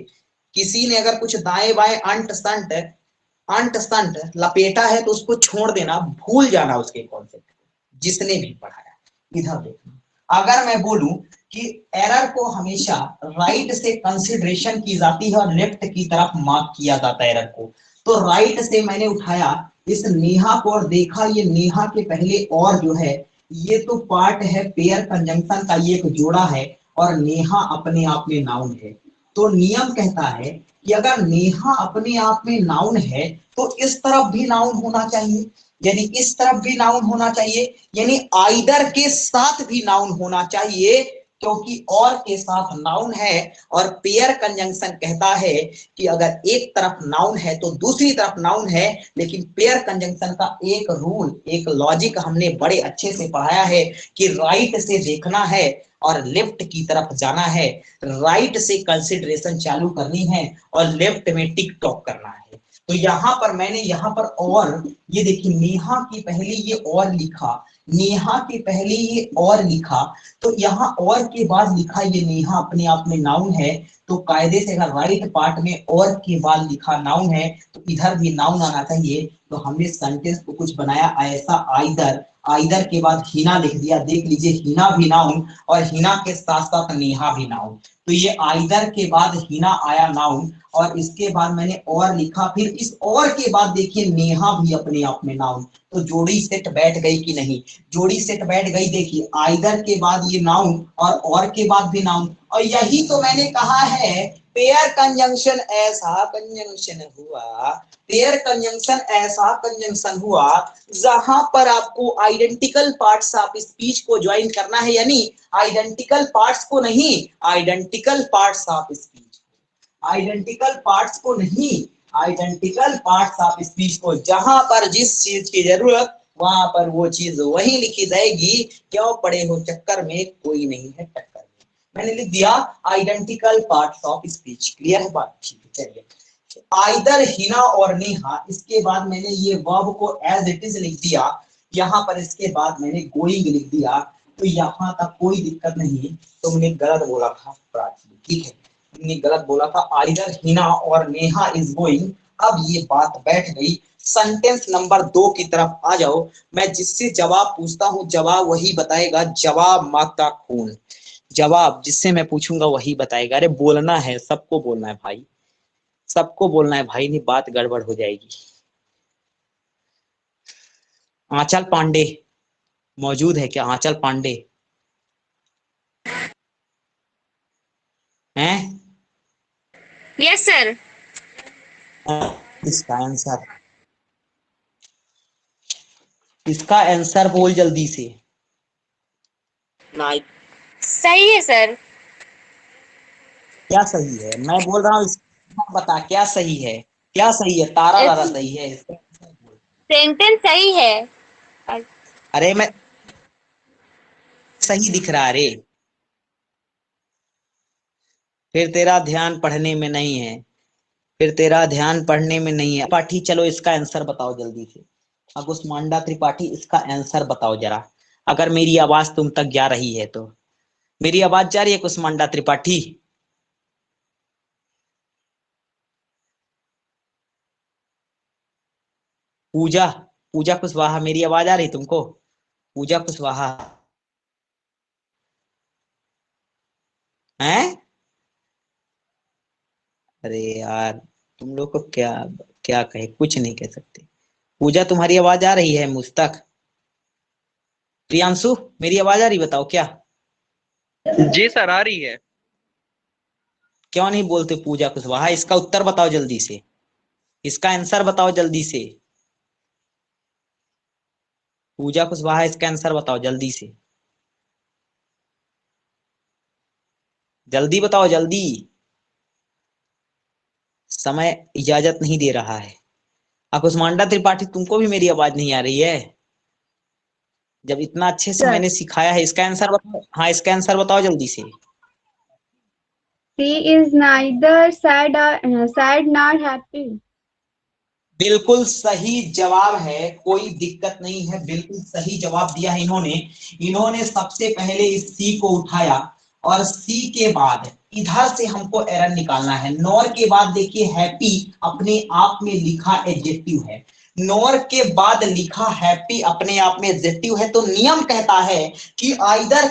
किसी ने अगर कुछ दाएं बाएं अंट संट लपेटा है तो उसको छोड़ देना, भूल जाना उसके कॉन्सेप्ट को, जिसने भी पढ़ाया। इधर देखना, अगर मैं बोलूं कि एरर को हमेशा राइट से कंसिडरेशन की जाती है और लेफ्ट की तरफ मार्क किया जाता है एरर को, तो राइट से मैंने उठाया इस नेहा को और देखा ये नेहा के पहले और जो है ये तो पार्ट है पेयर कंजंक्शन का, ये एक जोड़ा है और नेहा अपने आप में नाउन है। तो नियम कहता है कि अगर नेहा अपने आप में नाउन है तो इस तरफ भी नाउन होना चाहिए, यानी इस तरफ भी नाउन होना चाहिए, यानी आइदर के साथ भी नाउन होना चाहिए, क्योंकि और के साथ नाउन है। और पेयर कंजंक्शन कहता है कि अगर एक तरफ नाउन है तो दूसरी तरफ नाउन है। लेकिन पेयर कंजंक्शन का एक रूल, एक लॉजिक हमने बड़े अच्छे से पढ़ाया है कि राइट से देखना है और लेफ्ट की तरफ जाना है, राइट से कंसिडरेशन चालू करनी है और लेफ्ट में टिक टॉक करना है। तो यहाँ पर मैंने यहाँ पर और ये देखिए नेहा की पहले ये और लिखा, नेहा के पहले ये और लिखा, तो यहाँ और के बाद लिखा ये नेहा अपने आप में नाउन है। तो कायदे से अगर राइट पार्ट में और के बाद लिखा नाउन है तो इधर भी नाउन आना चाहिए। तो हमने सेंटेंस को कुछ बनाया ऐसा, आइदर, आइदर के बाद हिना लिख दिया। देख लीजिए हिना भी नाउन और हिना के साथ साथ नेहा भी नाउन। तो ये आइदर के बाद हिना आया नाउन और इसके बाद मैंने और लिखा, फिर इस और के बाद देखिए नेहा भी अपने आप में नाउन। तो जोड़ी सेट बैठ गई कि नहीं? जोड़ी सेट बैठ गई। देखिए आइदर के बाद ये नाउन और के बाद भी नाउन। और यही तो मैंने कहा है पेयर कंजंक्शन ऐसा कंजंक्शन हुआ, पेयर कंजंक्शन ऐसा कंजंक्शन हुआ जहां पर आपको आइडेंटिकल पार्ट्स ऑफ स्पीच को ज्वाइन करना है, यानी आइडेंटिकल पार्ट्स को नहीं, identical parts of speech, identical parts को नहीं, आइडेंटिकल पार्ट्स ऑफ स्पीच को। जहां पर जिस चीज की जरूरत वहां पर वो चीज वही लिखी जाएगी। क्यों पड़े हो चक्कर में, कोई नहीं है टक्कर में। मैंने लिख दिया identical parts of speech. Clear है बात? ठीक है, चलिए आइदर हिना और नेहा, इसके बाद मैंने ये वर्ब को एज इट इज लिख दिया। यहाँ पर इसके बाद मैंने गोइंग लिख दिया। तो यहाँ तक कोई दिक्कत नहीं। तो मैंने गलत बोला था प्राची, ठीक है, मैंने गलत बोला था। आइदर हिना और नेहा इज गोइंग। अब ये बात बैठ गई। सेंटेंस नंबर 2 की तरफ आ जाओ। मैं जिससे जवाब पूछता हूँ जवाब वही बताएगा। जवाब माता खून, जवाब जिससे मैं पूछूंगा वही बताएगा। अरे बोलना है, सबको बोलना है भाई, सबको बोलना है भाई, नहीं बात गड़बड़ हो जाएगी। आंचल पांडे मौजूद है क्या? आंचल पांडे हैं? Yes sir. इसका आंसर, इसका आंसर बोल जल्दी से। नहीं सही है सर। क्या सही है? मैं बोल रहा हूँ बता क्या सही है, क्या सही है? तारा तारा सही है। सेंटेंस सही है। अरे मैं सही दिख रहा रे, फिर तेरा ध्यान पढ़ने में नहीं है, फिर तेरा ध्यान पढ़ने में नहीं है। त्रिपाठी चलो इसका आंसर बताओ जल्दी से। कुसमांडा त्रिपाठी इसका आंसर बताओ जरा, अगर मेरी आवाज तुम तक जा रही है तो। मेरी आवाज जा रही है कुसमांडा त्रिपाठी? पूजा, पूजा कुशवाहा, मेरी आवाज आ रही तुमको? पूजा कुशवाहा हैं? अरे यार तुम लोग को क्या क्या कहे, कुछ नहीं कह सकते। पूजा तुम्हारी आवाज आ रही है मुझ तक? प्रियांशु मेरी आवाज आ रही, बताओ क्या? जी सर आ रही है। क्यों नहीं बोलते पूजा कुशवाहा? इसका उत्तर बताओ जल्दी से, इसका आंसर बताओ जल्दी से। पूजा कुशवाहा इसका आंसर बताओ जल्दी से, जल्दी बताओ जल्दी, समय इजाजत नहीं दे रहा है। कुसमांडा त्रिपाठी तुमको भी मेरी आवाज नहीं आ रही है? जब इतना अच्छे से मैंने सिखाया है, इसका आंसर बताओ। हाँ इसका आंसर बताओ जल्दी से। She is neither sad nor happy. बिल्कुल सही जवाब है, कोई दिक्कत नहीं है, बिल्कुल सही जवाब दिया है इन्होंने। इन्होंने सबसे पहले इस सी को उठाया और सी के बाद इधर से हमको एरर निकालना है। नॉर के बाद देखिए हैप्पी अपने आप में लिखा एडजेक्टिव है, नॉर के बाद लिखा हैप्पी अपने आप में एडजेक्टिव है, तो नियम कहता है कि नाइदर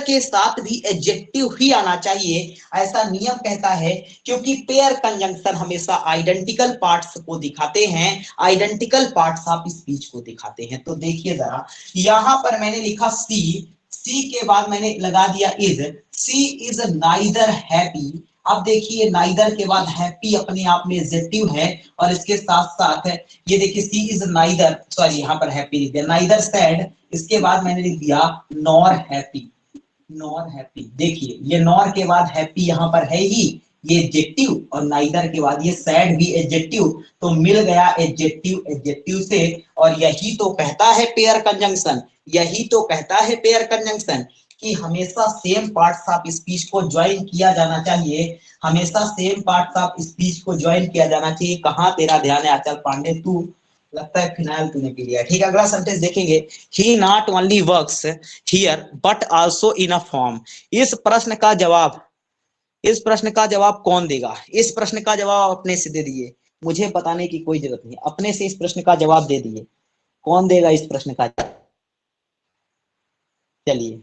के साथ भी एडजेक्टिव ही आना चाहिए, ऐसा नियम कहता है, क्योंकि पेयर कंजंक्शन हमेशा आइडेंटिकल पार्ट्स को दिखाते हैं, आइडेंटिकल पार्ट्स ऑफ स्पीच को दिखाते हैं। तो देखिए जरा, यहां पर मैंने लिखा सी के बाद मैंने लगा दिया is, she is neither happy. अब देखिए नाइदर के बाद हैप्पी अपने आप में एडजेक्टिव है, और इसके साथ साथ ये देखिए सी इज नाइदर, सॉरी यहाँ पर हैप्पी लिख दिया, नाइदर सैड, इसके बाद मैंने लिख दिया नॉर हैप्पी, नॉर हैप्पी। देखिए ये नॉर के बाद हैप्पी यहाँ पर है ही, ये एडजेक्टिव, और नाइदर के बाद ये सैड भी एडजेक्टिव, तो मिल गया एडजेक्टिव एडजेक्टिव से। और यही तो कहता है पेयर कंजंक्शन, यही तो कहता है पेयर कंजंक्शन कि हमेशा सेम पार्ट्स ऑफ स्पीच को ज्वाइन किया जाना चाहिए, हमेशा सेम पार्ट्स ऑफ स्पीच को ज्वाइन किया जाना चाहिए। कहाँ तेरा ध्यान है आचल पांडे, तू लगता है फिनाइल तूने पी लिया। ठीक है, अगला सेंटेंस देखेंगे, he not only works here but also in a form. इस प्रश्न का जवाब कौन देगा? इस प्रश्न का जवाब अपने से दे दिए, मुझे बताने की कोई जरूरत नहीं, अपने से इस प्रश्न का जवाब दे दिए। कौन देगा इस प्रश्न का? चलिए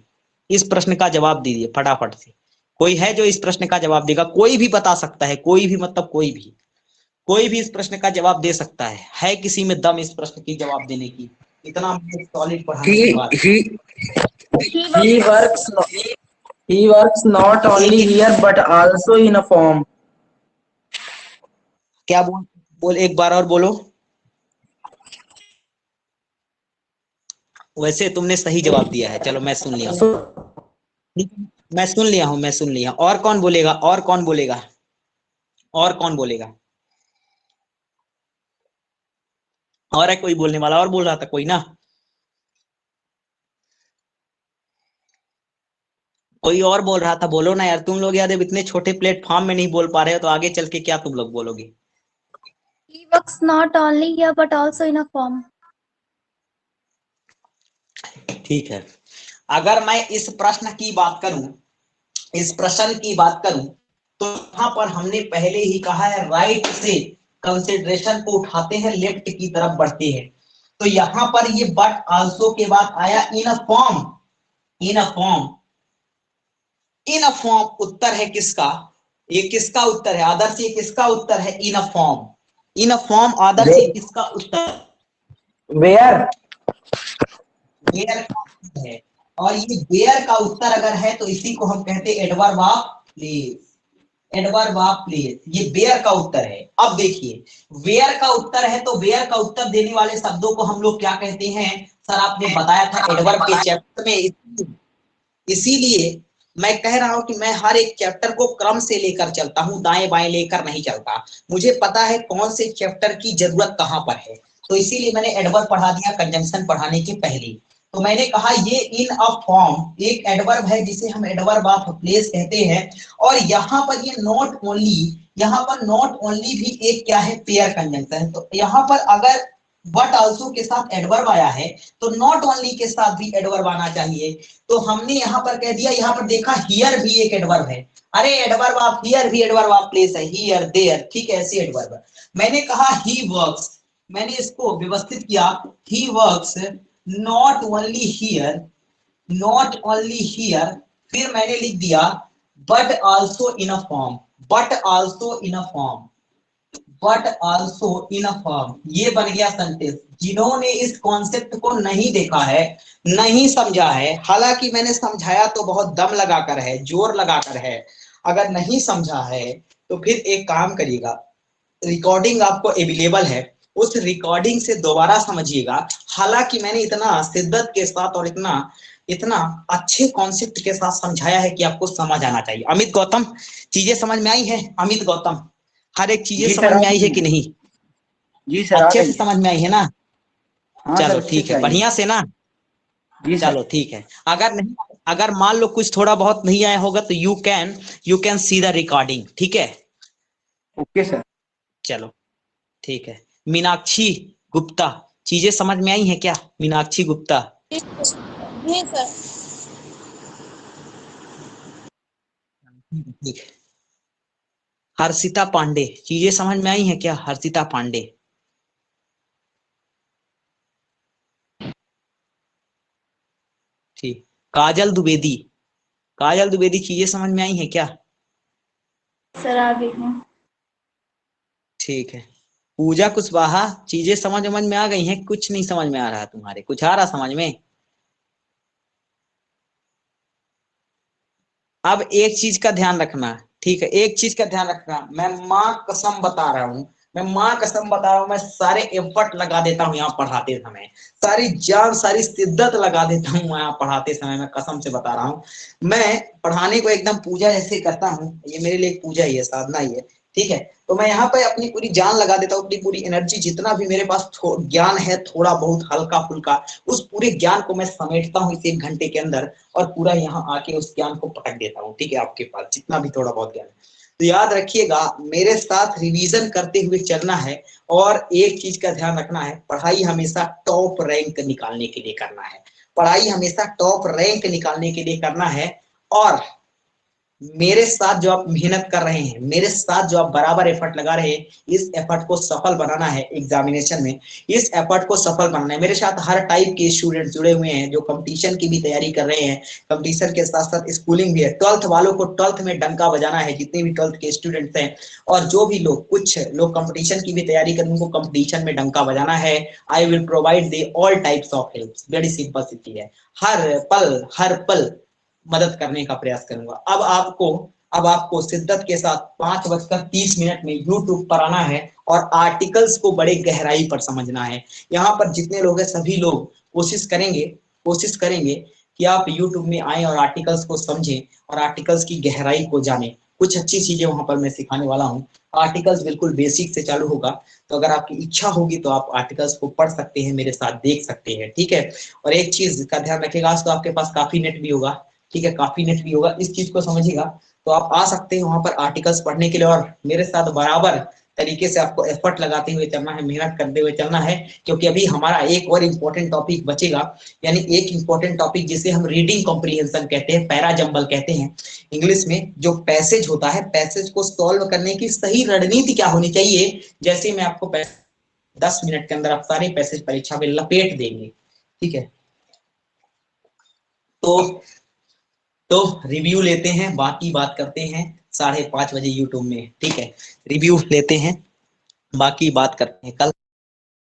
इस प्रश्न का जवाब दीजिए फटाफट से। कोई है जो इस प्रश्न का जवाब देगा? कोई भी बता सकता है, कोई भी मतलब कोई भी इस प्रश्न का जवाब दे सकता है किसी में दम इस प्रश्न की जवाब देने की? इतना सॉलिड पढ़ाने के बाद he works not only here but also in a form. क्या बोल एक बार और बोलो। वैसे तुमने सही जवाब दिया है, चलो मैं सुन लिया हूं, मैं सुन लिया। और कौन बोलेगा? और कौन बोलेगा? और है कोई बोलने वाला? और बोल रहा था कोई ना? कोई और बोल रहा था, बोलो ना यार। तुम लोग यार इतने छोटे प्लेटफॉर्म में नहीं बोल पा रहे हो, तो आगे चल के क्या तुम लोग बोलोगे? He works not only here but also in a firm. ठीक है, अगर मैं इस प्रश्न की बात करूं, तो यहाँ पर हमने पहले ही कहा है राइट से कंसिडरेशन को उठाते हैं, लेफ्ट की तरफ बढ़ते हैं। तो यहाँ पर ये बट आल्सो के बाद आया इन अ फॉर्म। उत्तर है किसका? ये किसका उत्तर है आदर्श? ये किसका उत्तर है? इन अ फॉर्म आदर्श ये किसका उत्तर? Where? वेयर का उत्तर है, और ये वेयर का उत्तर अगर है तो इसी को हम कहते हैं एडवर्ब ऑफ प्लेस। ये वेयर का उत्तर है। अब देखिए वेयर का उत्तर है, तो वेयर का उत्तर देने वाले शब्दों को हम लोग क्या कहते हैं? सर आपने बताया था एडवर्ब के चैप्टर में, इसीलिए मैं कह रहा हूं कि मैं हर एक चैप्टर को क्रम से लेकर चलता हूं, दाएं बाएं लेकर नहीं चलता। मुझे पता है कौन से चैप्टर की जरूरत कहां पर है, तो इसीलिए मैंने एडवर्ब पढ़ा दिया कंजंक्शन पढ़ाने के पहले। तो मैंने कहा ये इन अ फॉर्म एक एडवर्ब है जिसे हम एडवर्ब ऑफ प्लेस कहते हैं। और यहाँ पर ये नॉट ओनली भी एक क्या है? पेयर कंजंक्शन है। तो यहाँ पर अगर बट आल्सो के साथ एडवर्ब आया है, तो नॉट ओनली के साथ भी एडवर्ब आना चाहिए। तो हमने यहाँ पर कह दिया, यहाँ पर देखा हियर भी एक एडवर्ब है। अरे एडवर्ब ऑफ हियर भी एडवर्ब ऑफ प्लेस है, हियर देयर, ठीक है, ऐसे एडवर्ब। मैंने कहा ही वर्क्स, मैंने इसको व्यवस्थित किया, he works not only here, फिर मैंने लिख दिया but also in a form, ये बन गया सेंटेंस। जिन्होंने इस कॉन्सेप्ट को नहीं देखा है, नहीं समझा है, हालांकि मैंने समझाया तो बहुत दम लगाकर है, जोर लगाकर है, अगर नहीं समझा है तो फिर एक काम करिएगा, रिकॉर्डिंग आपको अवेलेबल है, उस रिकॉर्डिंग से दोबारा समझिएगा। हालांकि मैंने इतना शिद्दत के साथ और इतना अच्छे कॉन्सेप्ट के साथ समझाया है कि आपको समझ आना चाहिए। अमित गौतम, चीजें समझ में आई है? अमित गौतम, हर एक चीजें समझ में आई है कि नहीं? जी सर, अच्छे से समझ में आई है ना? हाँ चलो सर, ठीक है, बढ़िया से ना? जी चलो ठीक है। अगर मान लो कुछ थोड़ा बहुत नहीं आया होगा तो you can see the recording, ठीक है? Okay sir. चलो ठीक है। मीनाक्षी गुप्ता, चीजें समझ में आई हैं क्या? मीनाक्षी गुप्ता, जी सर। ठीक है। हर्षिता पांडे, चीजें समझ में आई हैं क्या? हर्षिता पांडे, ठीक। काजल द्विवेदी, काजल द्विवेदी चीजें समझ में आई हैं क्या? सर आ गई हैं। ठीक है। पूजा कुशवाहा, चीजें समझ में आ गई हैं? कुछ नहीं समझ में आ रहा तुम्हारे, कुछ आ रहा समझ में? अब एक चीज का ध्यान रखना, ठीक है, एक चीज का ध्यान रखना, मैं माँ कसम बता रहा हूँ, मैं माँ कसम बता रहा हूँ, मैं सारे एफर्ट लगा देता हूँ यहाँ पढ़ाते समय, सारी जान सारी शिद्दत लगा देता हूँ यहाँ पढ़ाते समय, मैं कसम से बता रहा हूँ। मैं पढ़ाने को एकदम पूजा जैसे करता हूँ, ये मेरे लिए एक पूजा ही है, साधना ही है, ठीक है। तो मैं यहाँ पे अपनी पूरी जान लगा देता हूँ, अपनी पूरी एनर्जी, जितना भी मेरे पास ज्ञान है थोड़ा बहुत हल्का फुल्का, उस पूरे ज्ञान को मैं समेटता हूँ इस 1 घंटे के अंदर और पूरा यहाँ आके उस ज्ञान को पटक देता हूँ, ठीक है, आपके पास जितना भी थोड़ा बहुत ज्ञान है। तो याद रखिएगा, मेरे साथ रिवीजन करते हुए चलना है और एक चीज का ध्यान रखना है, पढ़ाई हमेशा टॉप रैंक निकालने के लिए करना है, पढ़ाई हमेशा टॉप रैंक निकालने के लिए करना है। और मेरे साथ जो आप मेहनत कर रहे हैं, मेरे साथ जो आप बराबर एफर्ट लगा रहे हैं, इस एफर्ट को सफल बनाना है एग्जामिनेशन में, इस एफर्ट को सफल बनाना है। मेरे साथ हर टाइप के स्टूडेंट जुड़े हुए हैं जो कंपटीशन की भी तैयारी कर रहे हैं, कंपटीशन के साथ साथ स्कूलिंग भी है। 12th वालों को 12th में डंका बजाना है, जितने भी 12th के स्टूडेंट्स हैं, और जो भी लोग, कुछ लोग कंपटीशन की भी तैयारी कर, उनको कंपटीशन में डंका बजाना है। I will provide the all types of help, very simple सी चीज है, हर पल मदद करने का प्रयास करूंगा। अब आपको शिद्दत के साथ 5:30 में यूट्यूब पर आना है और आर्टिकल्स को बड़े गहराई पर समझना है। यहाँ पर जितने लोग हैं सभी लोग कोशिश करेंगे कि आप यूट्यूब में आए और आर्टिकल्स को समझें और आर्टिकल्स की गहराई को जानें। कुछ अच्छी चीजें वहां पर मैं सिखाने वाला हूँ। आर्टिकल्स बिल्कुल बेसिक से चालू होगा, तो अगर आपकी इच्छा होगी तो आप आर्टिकल्स को पढ़ सकते हैं, मेरे साथ देख सकते हैं, ठीक है। और एक चीज का ध्यान रखिएगा, आज तो आपके पास काफी नेट भी होगा, ठीक है, काफी नेट भी होगा, इस चीज को समझिएगा। तो आप आ सकते हैं वहां पर आर्टिकल्स पढ़ने के लिए और मेरे साथ बराबर तरीके से आपको एफर्ट लगाते हुए चलना है, मेहनत करते हुए चलना है, क्योंकि अभी हमारा एक और इम्पोर्टेंट टॉपिक बचेगा, यानी एक इम्पोर्टेंट टॉपिक जिसे हम रीडिंग कॉम्प्रिहेंशन कहते हैं, पैरा जंबल कहते हैं इंग्लिश में। जो पैसेज होता है, पैसेज को सॉल्व करने की सही रणनीति क्या होनी चाहिए, जैसे मैं आपको 10 मिनट के अंदर आप सारे पैसेज परीक्षा में लपेट देंगे, ठीक है। तो रिव्यू लेते हैं, बाकी बात करते हैं 5:30 बजे यूट्यूब में, ठीक है। रिव्यू लेते हैं, बाकी बात करते हैं कल।